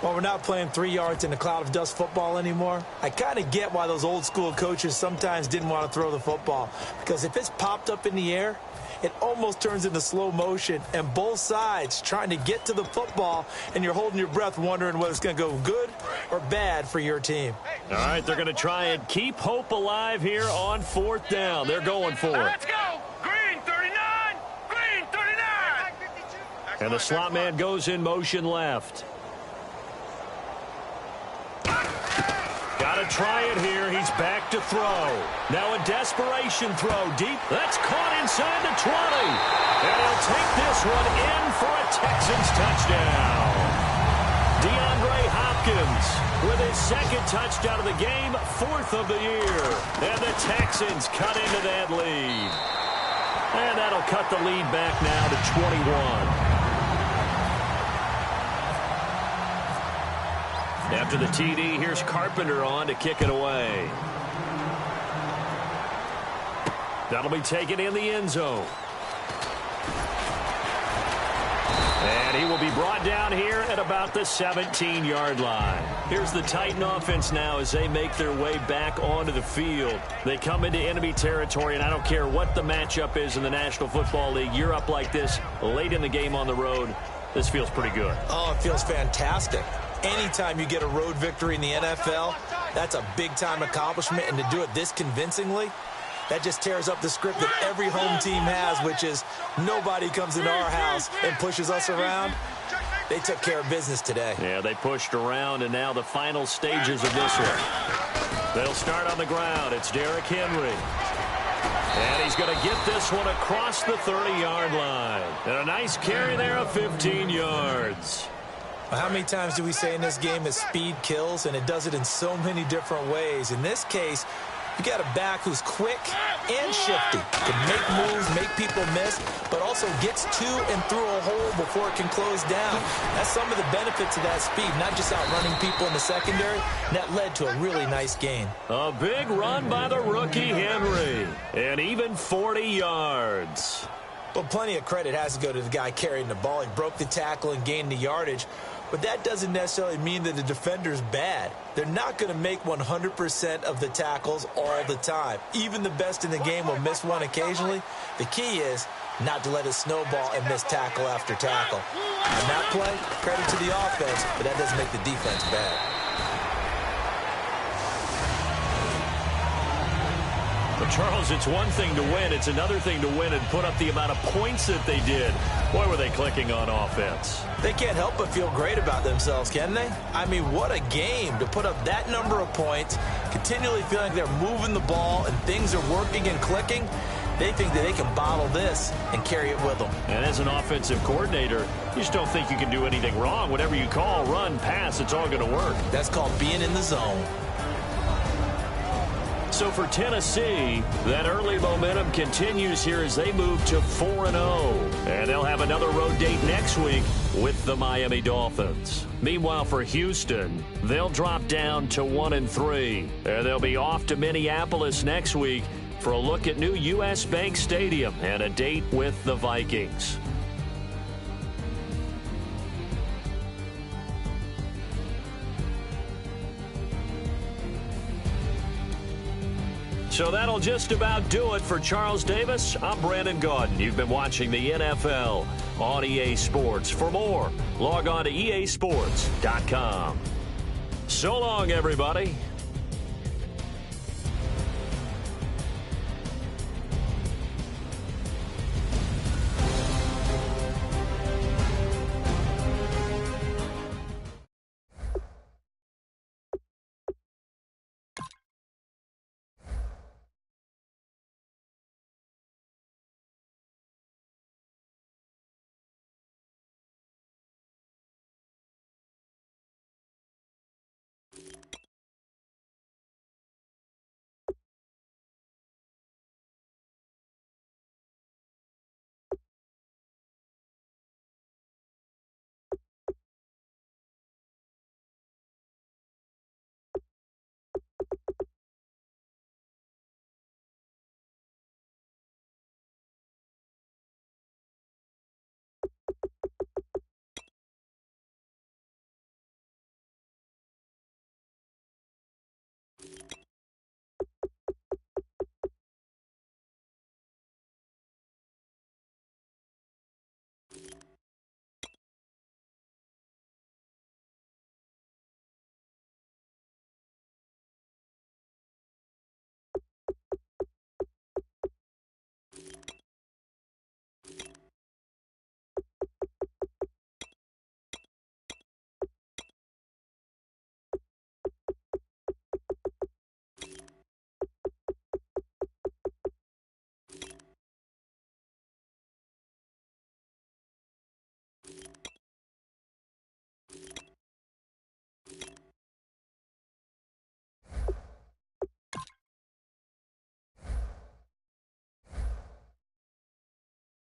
Well, we're not playing 3 yards in a cloud of dust football anymore. I kind of get why those old school coaches sometimes didn't want to throw the football. Because if it's popped up in the air, it almost turns into slow motion, and both sides trying to get to the football, and you're holding your breath wondering whether it's going to go good or bad for your team. All right, they're going to try and keep hope alive here on fourth down. They're going for it. Let's go! Green 39! Green 39! And the slot man goes in motion left. Got to try it here. He's back to throw. Now a desperation throw deep. That's caught inside the 20. And he'll take this one in for a Texans touchdown. DeAndre Hopkins with his second touchdown of the game, fourth of the year. And the Texans cut into that lead. And that'll cut the lead back now to 21. After the TD, here's Carpenter on to kick it away. That'll be taken in the end zone. And he will be brought down here at about the 17-yard line. Here's the Titan offense now as they make their way back onto the field. They come into enemy territory, and I don't care what the matchup is in the National Football League. You're up like this late in the game on the road. This feels pretty good. Oh, it feels fantastic. Anytime you get a road victory in the NFL, that's a big-time accomplishment, and to do it this convincingly, that just tears up the script that every home team has, which is nobody comes into our house and pushes us around. They took care of business today. Yeah, they pushed around, and now the final stages of this one. They'll start on the ground. It's Derrick Henry. And he's going to get this one across the 30-yard line. And a nice carry there of 15 yards. How many times do we say in this game that speed kills, and it does it in so many different ways? In this case, you got a back who's quick and shifty, can make moves, make people miss, but also gets to and through a hole before it can close down. That's some of the benefits of that speed, not just outrunning people in the secondary. And that led to a really nice gain. A big run by the rookie Henry, and even 40 yards. Well, plenty of credit has to go to the guy carrying the ball. He broke the tackle and gained the yardage. But that doesn't necessarily mean that the defender's bad. They're not going to make 100% of the tackles all the time. Even the best in the game will miss one occasionally. The key is not to let it snowball and miss tackle after tackle. On that play, credit to the offense, but that doesn't make the defense bad. The Charles, it's one thing to win. It's another thing to win and put up the amount of points that they did. Boy, were they clicking on offense. They can't help but feel great about themselves, can they? I mean, what a game to put up that number of points, continually feeling like they're moving the ball and things are working and clicking. They think that they can bottle this and carry it with them. And as an offensive coordinator, you just don't think you can do anything wrong. Whatever you call, run, pass, it's all going to work. That's called being in the zone. So for Tennessee, that early momentum continues here as they move to 4-0. And they'll have another road date next week with the Miami Dolphins. Meanwhile, for Houston, they'll drop down to 1-3. And they'll be off to Minneapolis next week for a look at new U.S. Bank Stadium and a date with the Vikings. So that'll just about do it for Charles Davis. I'm Brandon Gaudin. You've been watching the NFL on EA Sports. For more, log on to easports.com. So long, everybody.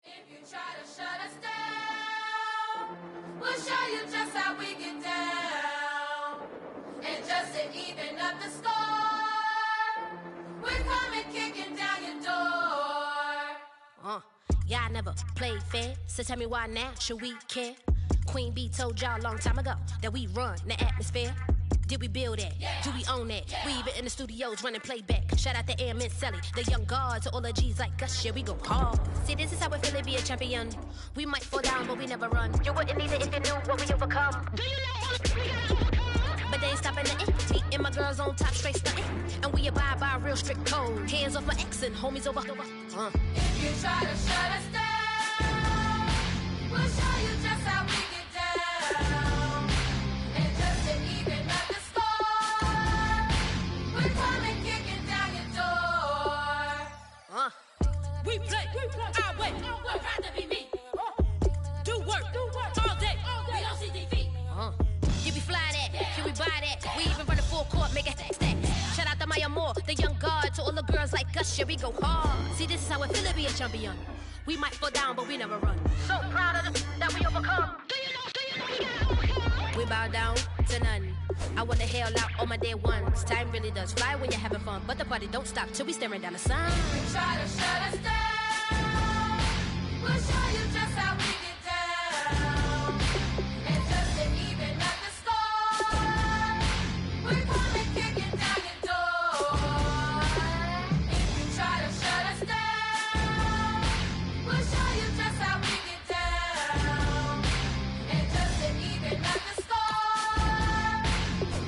If you try to shut us down, we'll show you just how we get down. And just to even up the score, we're coming kicking down your door. Yeah, I never played fair, so tell me why now should we care? Queen B told y'all a long time ago that we run the atmosphere. Did we build that? Yeah. Do we own that? Yeah. We even in the studios running playback. Shout out to Airman Sally, the young guard, to all the G's like us. Yeah, we go hard. See, this is how we feel to be a champion. We might fall down, but we never run. You wouldn't need it if you knew what we overcome. Do you know what we gotta overcome? But they ain't stopping nothing. Me and my girls on top, straight stunting. And we abide by a real strict code. Hands off my ex and homies over. If you try to shut us down, we'll show you just how we get down. And just to even up the score, we're coming kicking down your door. We play our way. We're proud to be me. Do work all day. We don't see defeat. You be fly that, can we buy that? We even run a full court, make it stack. Shout out to Maya Moore, the young guard, to all the girls like us, yeah, we go hard. See, this is how it feel to be a champion. We might fall down, but we never run. So proud of that we overcome. Do you know we gotta overcome? We bow down to none. I wanna hail out all my day ones. Time really does fly when you're having fun, but the party don't stop till we staring down the sun. You try to shut us down, we'll show you just how we get down. And just to even up the score, we're coming kicking down your door. If you try to shut us down, we'll show you just how we get down. And just to even up the score,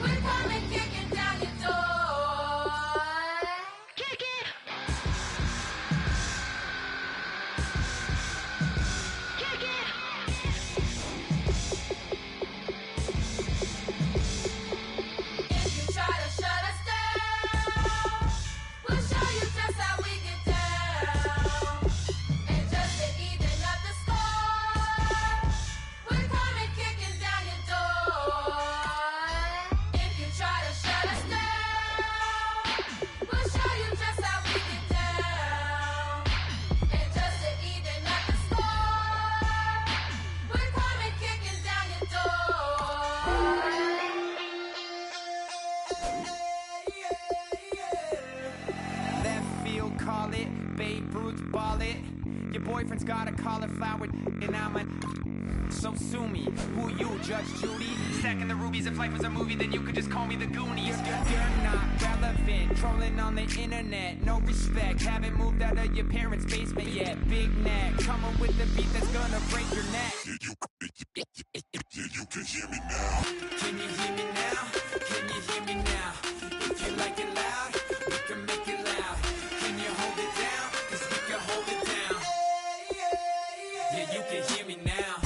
we're coming kicking down your door. Kick it! Your boyfriend's got a cauliflower and I'm a. So sue me. Who you, Judge Judy? Stacking the rubies. If life was a movie, then you could just call me the Goonies. You're not relevant. Trolling on the internet. No respect. Haven't moved out of your parents' basement yet. Big neck. Coming with the beat that's gonna break your neck. Yeah, you can hear me now. Can you hear me now? Can you hear me now? If you like it loud, we can make it loud. Can you hold it down? 'Cause we can hold it down. Yeah, you can hear me now.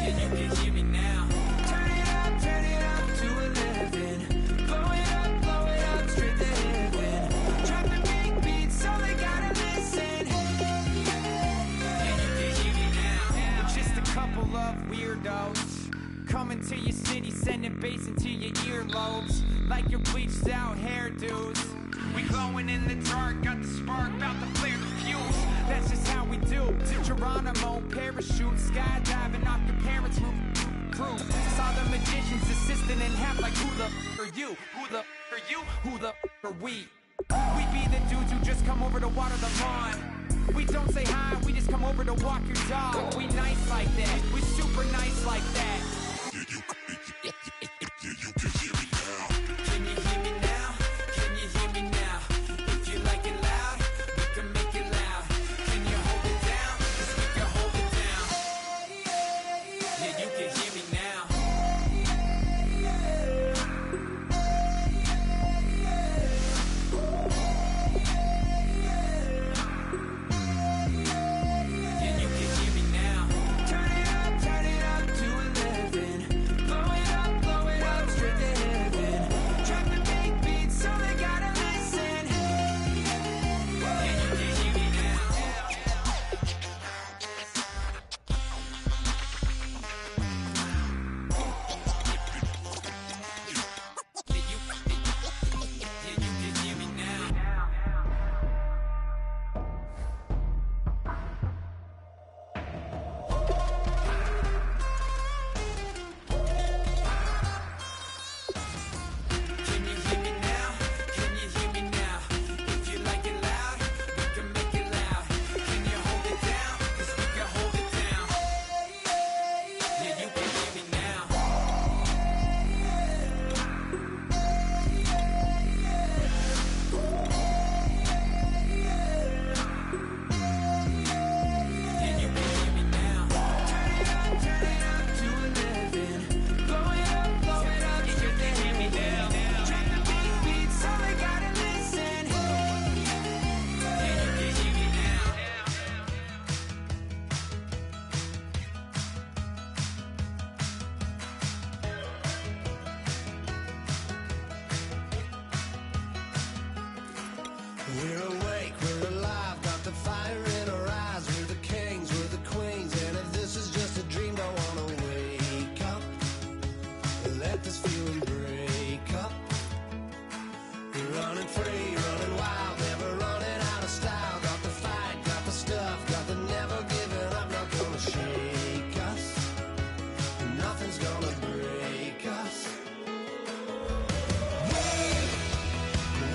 Yeah, you can hear me now. Turn it up to 11. Blow it up, straight to heaven. Dropping big beats, so they gotta listen. Yeah, you can hear me now. We're just a couple of weirdos coming to your city, sending bass into your earlobes like your bleached out hairdos. We glowing in the dark, got the spark, about to flare the fuse. That's just how we do. To Geronimo, parachute, skydiving off your parents' roof. Crew. Saw the magician's assistant and half like who the are you? Who the are you? Who the are we? We be the dudes who just come over to water the lawn. We don't say hi, we just come over to walk your dog. We nice like that, we super nice like that. Yeah, you can hear me now. Can you hear me now? Can you hear me now? If you like it loud, we can make it loud. Can you hold it down? 'Cause we can hold it down. Yeah, you can hear me now. Yeah, you can hear me now. Turn it up to 11. Blow it up, straight to heaven. Dropping big beats, so they gotta listen. Yeah, you can hear me now. Yeah, you can hear me now. Can you hear me now? Can you hear me now? If you like it loud, we can make it loud. Can you hold it down? 'Cause we can hold it down. Yeah, you can hear me now. Yeah, you can hear me now. Turn it up to 11. Blow it up, straight to hear me now. Drop the big beats, so they gotta listen. Yeah, you can hear me now. We're awake, we're alive, got the fire in our eyes. We're the kings, we're the queens, and if this is just a dream, don't wanna wake up. Let this feeling break up. We're running free, running wild, never running out of style. Got the fight, got the stuff, got the never giving up. Not gonna shake us, nothing's gonna break us.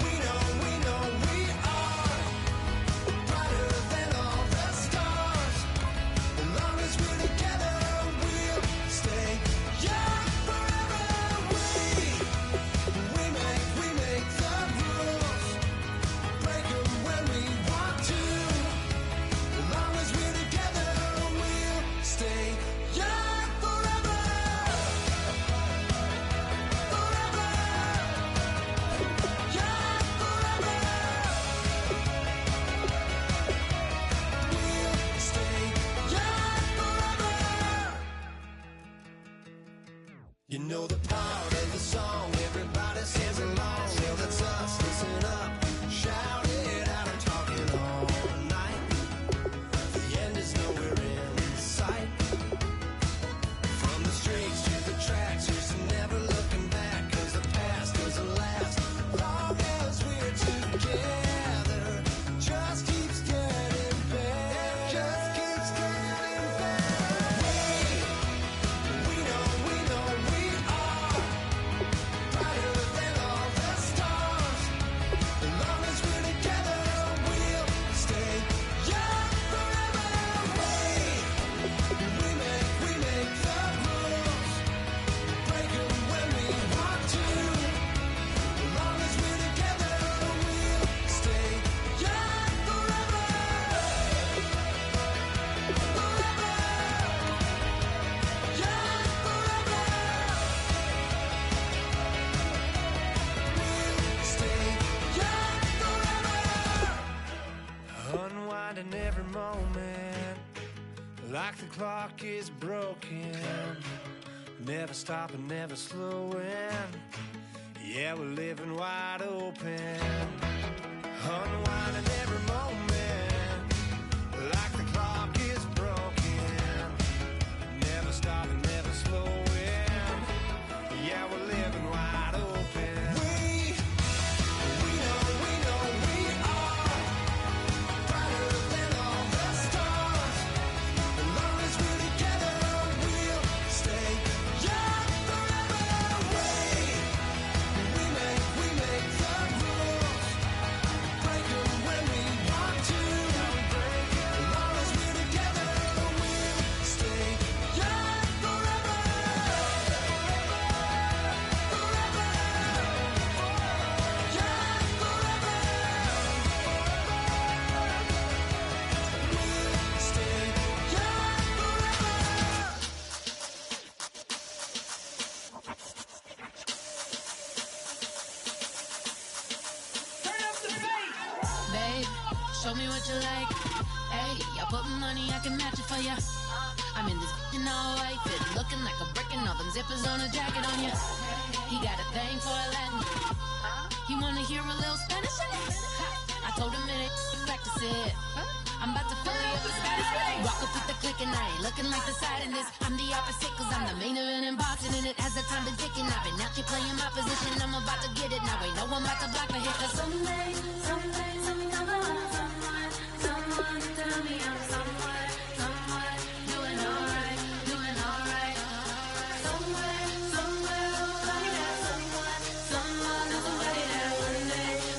We know we are every moment, like the clock is broken. Never stopping, never slowing. Yeah, we're living wide open. Unwinding every moment, like the clock is broken. Never stopping, never slowing. Yeah, we're living wide open. We know we are brighter than all the stars. As long as we're together, we'll stay young forever. We make the rules, break them when we want to. As long as we're together, we'll stay young forever. Babe, show me what you like. Hey, I put money, I can match it for ya. I'm in this in all white fit, looking like a brick and all them zippers on a jacket on ya. He got a thing for a Latin. He wanna hear a little Spanish? I told him it ain't practice it. I'm about to fill you up with Spanish. Walk up with the click and I ain't looking like the side in this. I'm the opposite cause I'm the main event in boxing and it has the time been ticking. I've been out here playing my position, I'm about to get it. Now ain't no one about to block the hit cause someday, someone tell me I'm someone doing alright, doing alright. Somewhere, somebody that someone is somebody that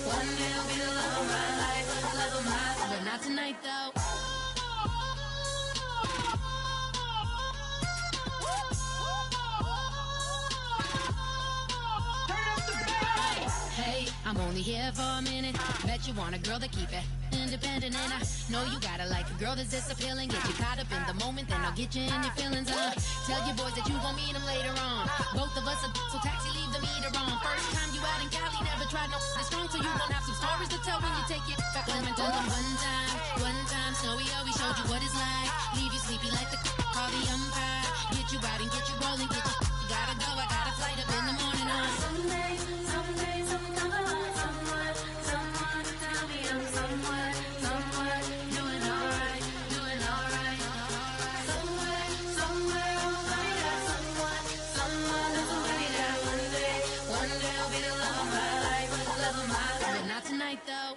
one day will be the love of my life, love of my life, but not tonight though. Hey, I'm only here for a minute. Bet you want a girl to keep it independent, and I know you gotta like a girl that's this appealing. Get you caught up in the moment, then I'll get you in your feelings. Tell your boys that you gon' meet them later on. Both of us are so taxi, leave the meter on. First time you out in Cali, never tried no strong, so you gon' have some stories to tell when you take it back home and tell them one time, Snowy always showed you what it's like. Leave you sleepy like the call the umpire. Get you out and get you rolling, get you gotta go. I got a flight up in the morning on someday, someone tell me I'm someone doing alright, doing alright. Somewhere, somebody that someone is somebody that one day will be the love of my life, but not tonight though.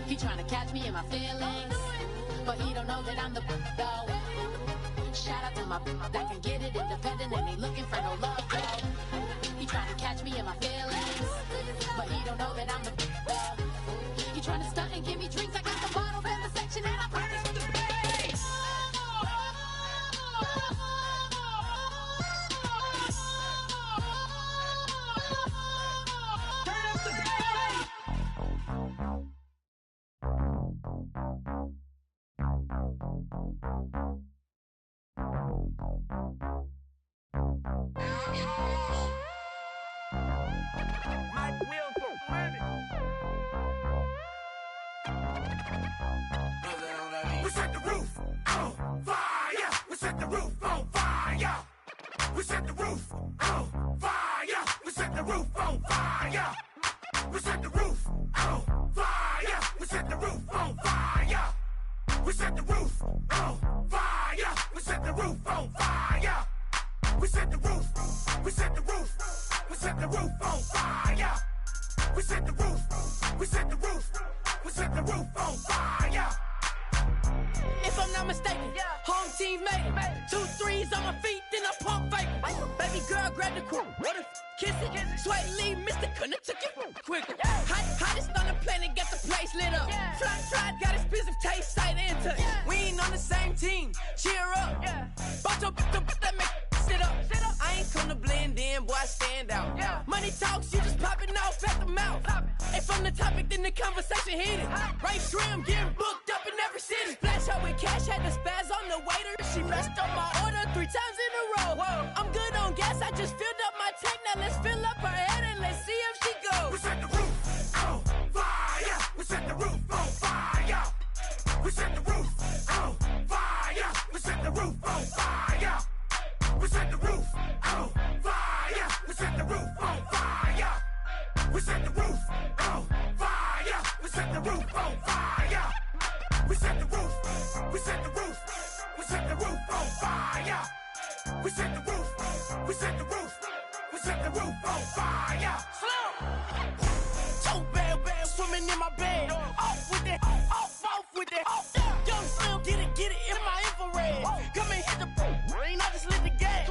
He tryna catch me in my feelings, but he don't know that I'm the though. Shout out to my that can get it independent and ain't looking for no love though. He tryna catch me in my feelings, but he don't know that I'm the though. He tryna stunt and give me drinks. I got the bottles in the section and I promise to pay. We set the roof on fire. We set the roof on fire. We set the roof on fire. We set the roof on fire. We set the roof on fire. We set the roof on fire. We set the roof on fire. We set the roof on fire. We set the roof. We set the roof. We set the roof on fire. We set the roof. We set the roof. We set the roof on fire. If I'm not mistaken, home team made it. 2 3s on my feet, then I pump fake. Baby girl, grab the crew. What if kiss it? Sweat leave, Mr. Couldn't took it quicker. Hottest on the planet, got the place lit up. Fly, got expensive taste, sight into. We ain't on the same team. Cheer up. Bunch of that make sit up. I ain't come to blend in, boy, I stand out. Money talks, you just popping off at the mouth. If I'm the topic, then the conversation heated. Right shrimp, getting booked up in every city. Splash out with cash, had the spaz on the waiter. She messed up my order. 3 times in a row. Whoa. I'm good on gas, I just filled up my tank. Now let's fill up her head and let's see if she goes. We set the roof on fire. We set the roof on fire. We set the roof on fire. We set the roof on fire. We set the roof on fire. We set the roof on fire. We set the roof on fire. We set the roof on fire. We set the roof. We set the roof. We set the roof on fire. We set the roof. We set the roof. We set the roof on fire. Slow. So bad, swimming in my bed. Off with it, off with it. Young Slim, get it in my infrared. Come and hit the rain, I just lit the gas.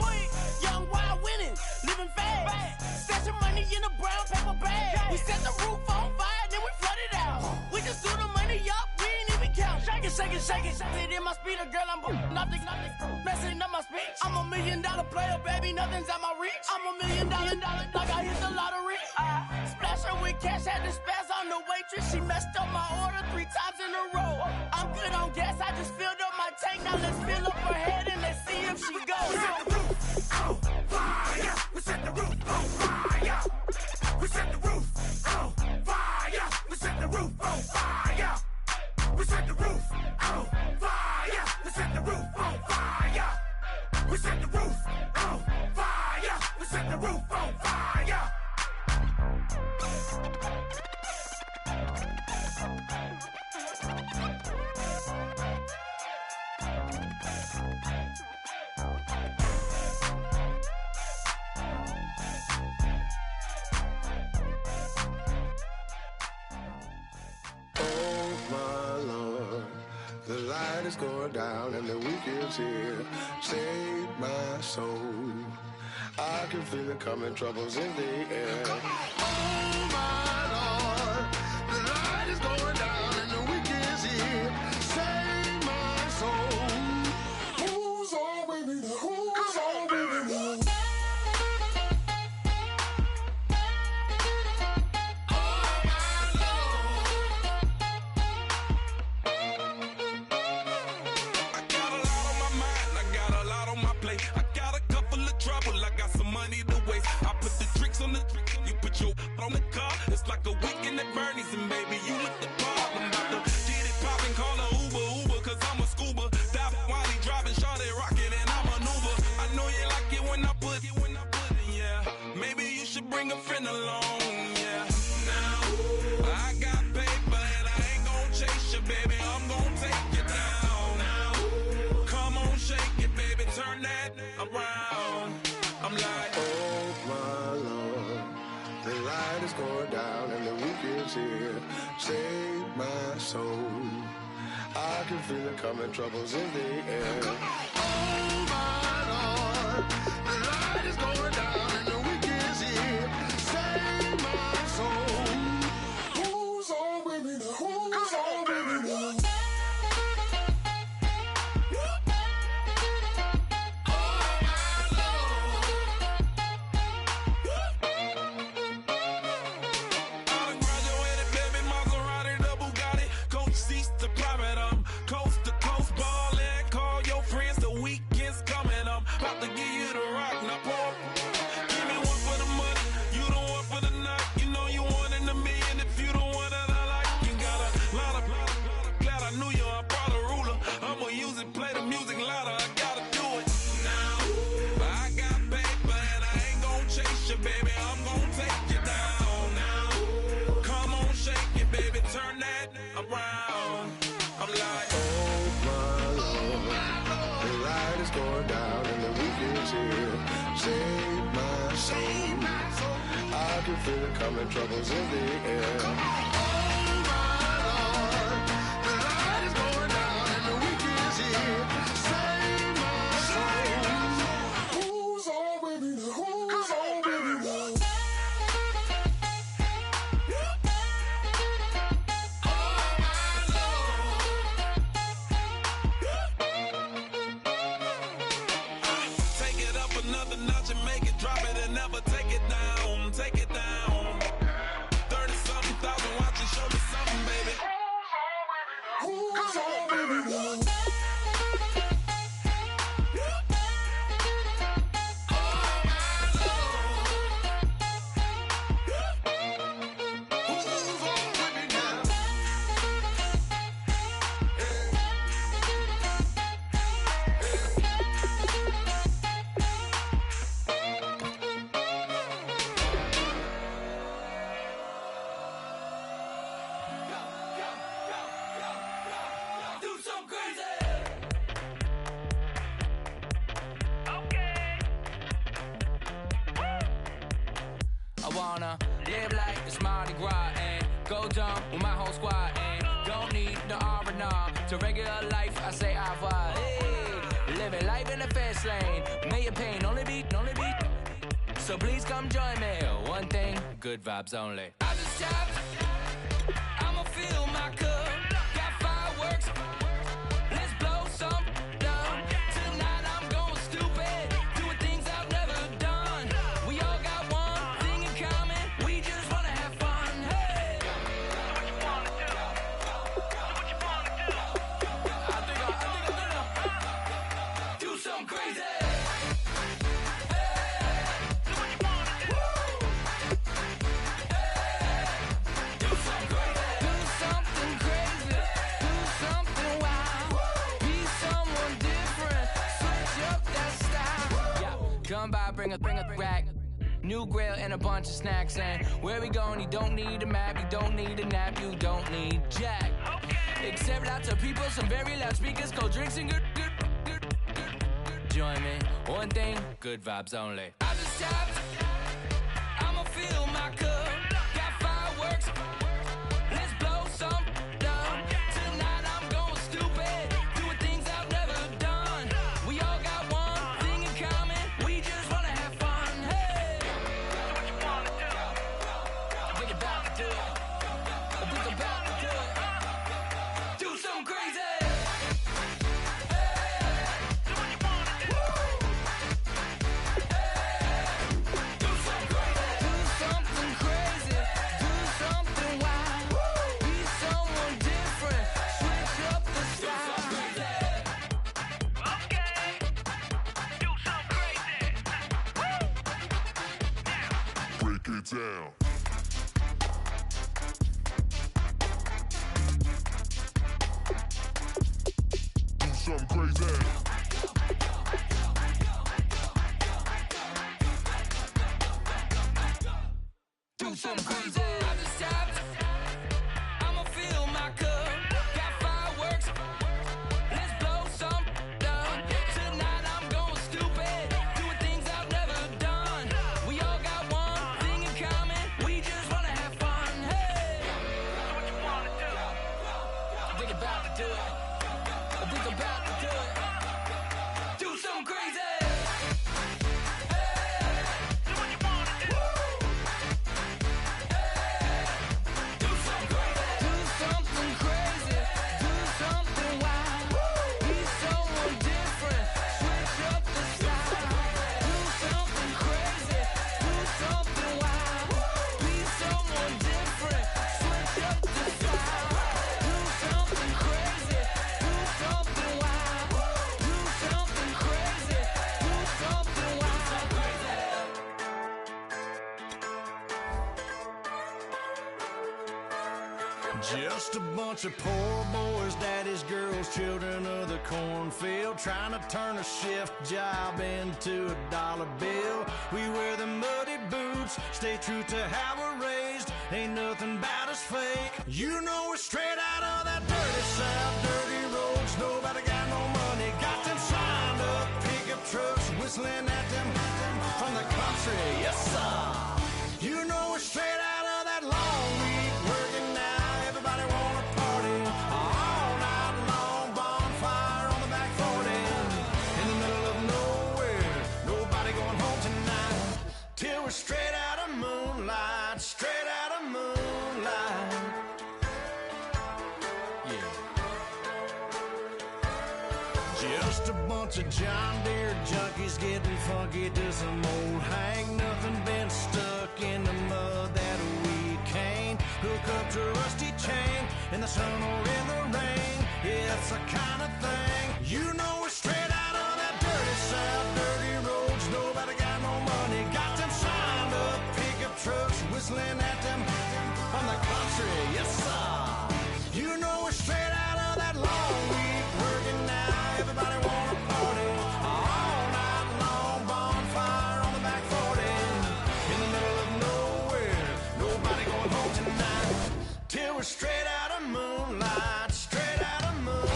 Young wild winning, living fast. Stashing money in a brown paper bag. We set the roof on fire, then we flood it out. We just threw the money up, we ain't even count. Shake it, shake it, shake it. Shake it in my speeder, girl, I'm nothing, messing up my speech. I'm $1 million player, baby, nothing's at my reach. I'm $1 million, like I hit the lottery. Splash her with cash, had to spaz on the waitress. She messed up my order 3 times in a row. I'm good on gas, I just filled up my tank. Now let's fill up her head and let's see if she goes. We set the roof on fire. We set the roof on fire. We set the roof on fire. We set the roof on fire. We set the roof on fire. We set the roof on fire. We set the roof on fire. We set the roof on fire. Oh my Lord, the light is going down and the weekend's here. Save my soul. I can feel it coming, troubles in the air. Oh my Lord, the light is going down and the weekend's here. Save my soul. Who's on with me? Who's on with me? On the car, it's like a weekend at Bernie's, and baby, you look the part. I'm about to get it poppin', call a Uber, cause I'm a scuba. Dive while he driving, shawty rockin', and I maneuver. I know you like it when I put it, yeah. Maybe you should bring a friend along, yeah. Now, I got paper, and I ain't gon' chase you, baby, I'm gon' take you down. Now, come on, shake it, baby, turn that around. I'm like, oh my Lord, the light is going down and the weekend's here. Save my soul. I can feel it coming, troubles in the air. Oh my Lord, the light is going down and the weekend's here. Save my soul. Who's on with me? Who's on with me? Going down and the weekend's here. Save my soul. I can feel it coming, troubles in the air. Oh my Lord, the light is going down and the weekend's here. Save my soul. Who's on with me? Who's on with me? Another notch and make it drop it and never take it down. Take it down. 30-something thousand watts I wanna live like it's Mardi Gras and go dumb with my whole squad and don't need no R&R. To regular life, I say au revoir. Hey, living life in the fast lane. May your pain only be. So please come join me. One thing, good vibes only. I just tap. I'ma fill my cup. Got fireworks. Let's blow some down. Tonight I'm going stupid. Doing things I've never done. We all got one thing in common. We just wanna have fun. Hey. Do what you wanna do. Do what you wanna do. I think I'm gonna do something crazy. Come by, bring a rack. New grill and a bunch of snacks. And where we going, you don't need a map. You don't need a nap. You don't need jack. Except lots of people, some very loud speakers, cold drinks and good. Join me. One thing, good vibes only. I just tap. I'ma fill my cup. Got fireworks. Let's blow some down. Tonight I'm going stupid. Doing things I've never done. We all got one thing in common. We just wanna have fun. Hey. Do what you wanna do. Think about to do it. Think about to do it. Do something crazy. Down. Do something crazy. Do something crazy. I just tapped. I'ma fill my cup. Got fireworks. Let's blow some down. Tonight I'm going stupid. Doing things I've never done. We all got one thing in common. We just wanna have fun. Hey. Do what you wanna do. Think about to do it. Think about to do it. Do something crazy. Just a bunch of poor boys, daddies, girls, children of the cornfield, trying to turn a shift job into a dollar bill. We wear the muddy boots, stay true to how we're raised. Ain't nothing about us fake. You know we're straight out of that dirty south, dirty roads. Nobody got no money, got them signed up pickup trucks, whistling at them from the country. Yes, sir. You know we're straight out of that long week working now. Everybody wanna party all night long, bonfire on the back 40 in the middle of nowhere. Nobody going home tonight till we're straight out of moonlight, straight out of moonlight. Yeah. Just a bunch of John Deere junkies getting funky to some old hang. Nothing been stuck in the mud that we can't hook up to a rusty chain in the sun or in the rain. It's the kind of thing. You know we're straight out of that dirty south, dirty roads. Nobody got no money, got them signed up pickup trucks, whistling at them from the country. Yes, sir. You know we're straight out of that long week working now. Everybody wanna party all night long, bonfire on the back 40 in the middle of nowhere. Nobody going home tonight till we're straight out of moonlight, straight out of moonlight.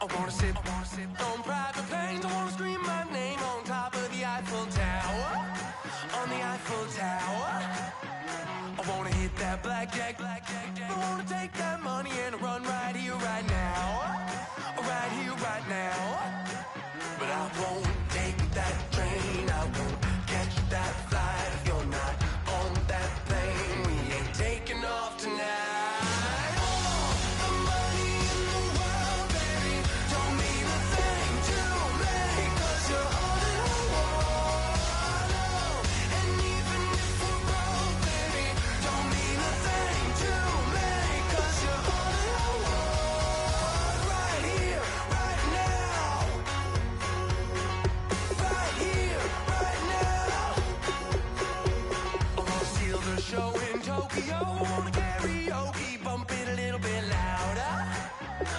I wanna sit on private planes. I wanna scream my name on top of the Eiffel Tower. On the Eiffel Tower. I wanna hit that blackjack. I wanna take that money and run right here, right now. Right here, right now. But I won't take that train. I won't catch that flight. If you're not on that plane, we ain't taking off tonight. Show in Tokyo, I wanna karaoke, bump it a little bit louder,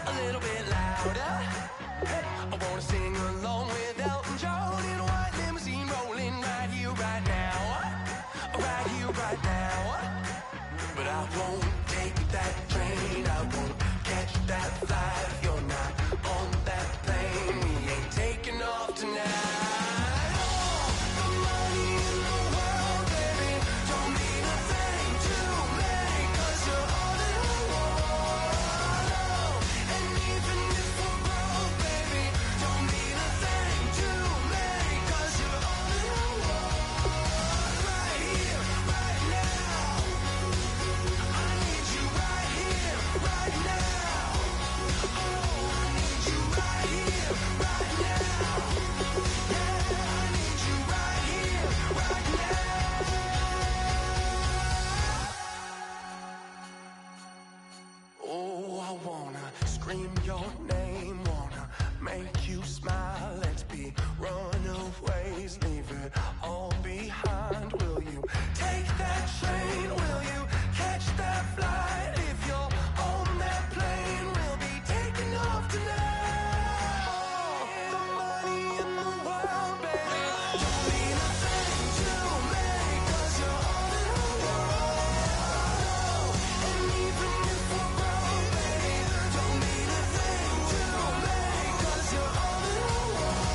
a little bit louder. Hey, I wanna sing along with Elton John in a white limousine rolling right here, right now, right here, right now. But I won't take that train, I won't catch that flight. If you're not on that plane, we ain't taking off tonight. Scream your name, wanna make you smile. Let's be runaways, leave it all behind. Will you take that train? Will you catch that flight? If you're on that plane, we'll be taking off tonight. The money in the world, baby, don't mean a thing to me, 'cause you're all in the world. And even if we're broke, baby, don't mean a thing to me, 'cause you're all in the world.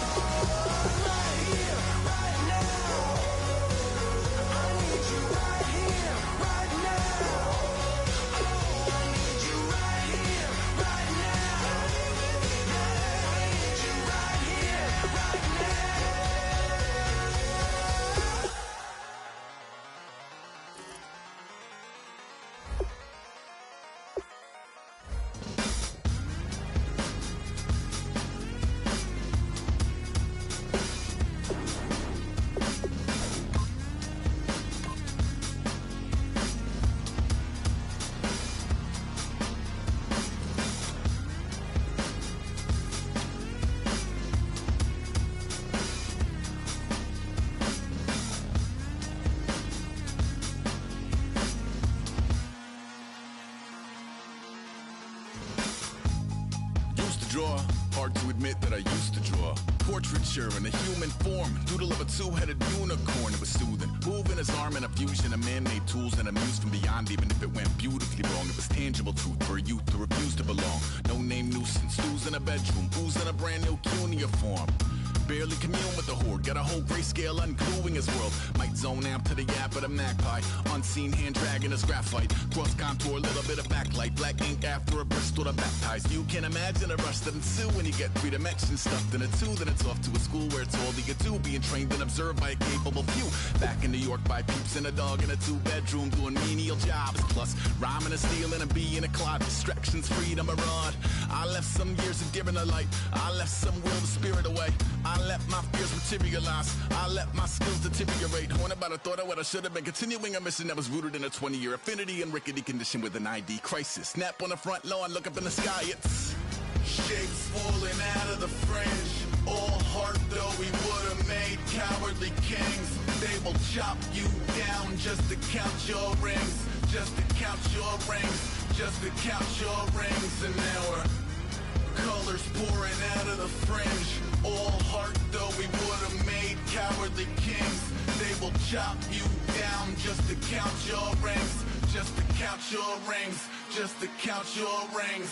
Right here, right now. I need you right here, right now. Oh, I need you right here, right now. Yeah, I need you right here, right now. Used to draw, hard to admit that I used to draw. Portraiture in a human form, doodle of a two-headed unicorn. It was soothing, moving his arm in a fusion of man-made tools and a muse from beyond. Even if it went beautifully wrong, it was tangible truth for a youth to refuse to belong. No name nuisance, stews in a bedroom, booze in a brand new cuneiform. Barely commune with the horde, got a whole grayscale ungluing his world. Might zone amp to the yap of the magpie, unseen hand dragging his graphite. Cross contour, little bit of backlight, black ink after a Bristol to baptize. You can imagine a rush that ensue when you get 3 dimensions stuffed in a 2. Then it's off to a school where it's all you can do, being trained and observed by a capable few. Back in New York by peeps and a dog in a 2-bedroom doing menial jobs. Plus rhyming and stealing and being a clod, distractions, freedom, a rod. I left some years of giving a light, I left some will the spirit away. I let my fears materialize, I let my skills deteriorate. When about I thought I would, I should have been continuing a mission that was rooted in a 20-year affinity and rickety condition with an ID crisis. Snap on the front lawn, look up in the sky, it's shapes falling out of the fringe. All heart though we would have made cowardly kings. They will chop you down just to count your rings, just to count your rings, just to count your rings. And now we're colors pouring out of the fringe. All heart though we would have made cowardly kings. They will chop you down just to count your rings, just to count your rings, just to count your rings.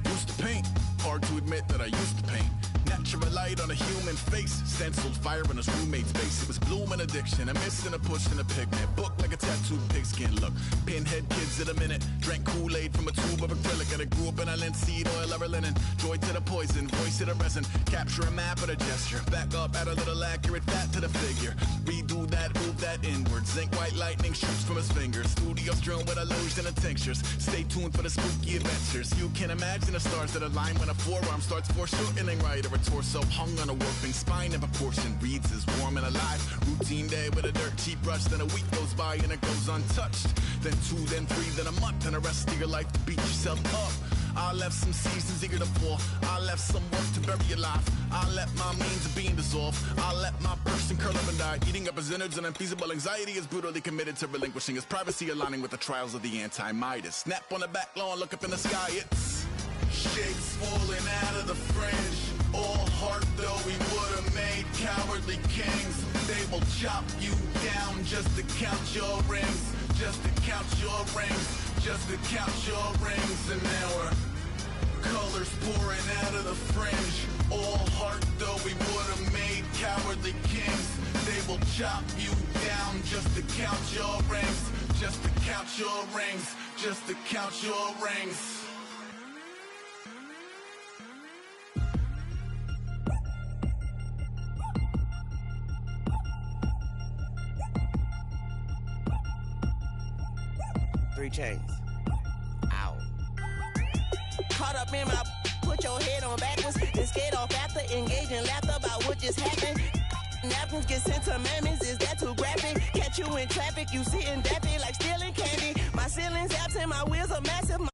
Used to paint hard to admit that I used to paint. Natural light on a human face, stenciled fire in his roommate's face. It was bloom and addiction, a missing a push and a pigment. Book like a tattooed pigskin look. Pinhead kids in a minute. Drank Kool-Aid from a tube of acrylic. And I grew up in a linseed oil or linen. Joy to the poison, voice to the resin. Capture a map of a gesture. Back up, add a little accurate fat to the figure. Redo that, move that inward. Zinc white lightning shoots from his fingers. Studio strewn with illusion and tinctures. Stay tuned for the spooky adventures. You can imagine the stars that align when a forearm starts foreshortening right, or a torso hung on a warping spine in proportion. Reads as warm and alive. Routine day with a dirt cheap brush. Then a week goes by and it goes untouched. Then 2, then 3, then a month, and the rest of your life to beat yourself up. I left some seasons eager to fall. I left some work to bury your life. I let my means of being dissolve. I let my person curl up and die. Eating up his innards and unfeasible anxiety is brutally committed to relinquishing his privacy, aligning with the trials of the anti-Midas. Snap on the back lawn, look up in the sky, it's shapes falling out of the fringe. All heart though we would've made cowardly kings. They will chop you down just to count your rings. Just to count your rings. Just to count your rings. And now we're colors pouring out of the fringe. All heart though we would've made cowardly kings. They will chop you down just to count your rings. Just to count your rings. Just to count your rings. Three chains. Ow. Caught up in my, put your head on backwards, then skate off after, engage in laughter about what just happened. Napkins get sent to mammies, is that too graphic? Catch you in traffic, you sitting dappy like stealing candy. My ceiling's absent, my wheels are massive.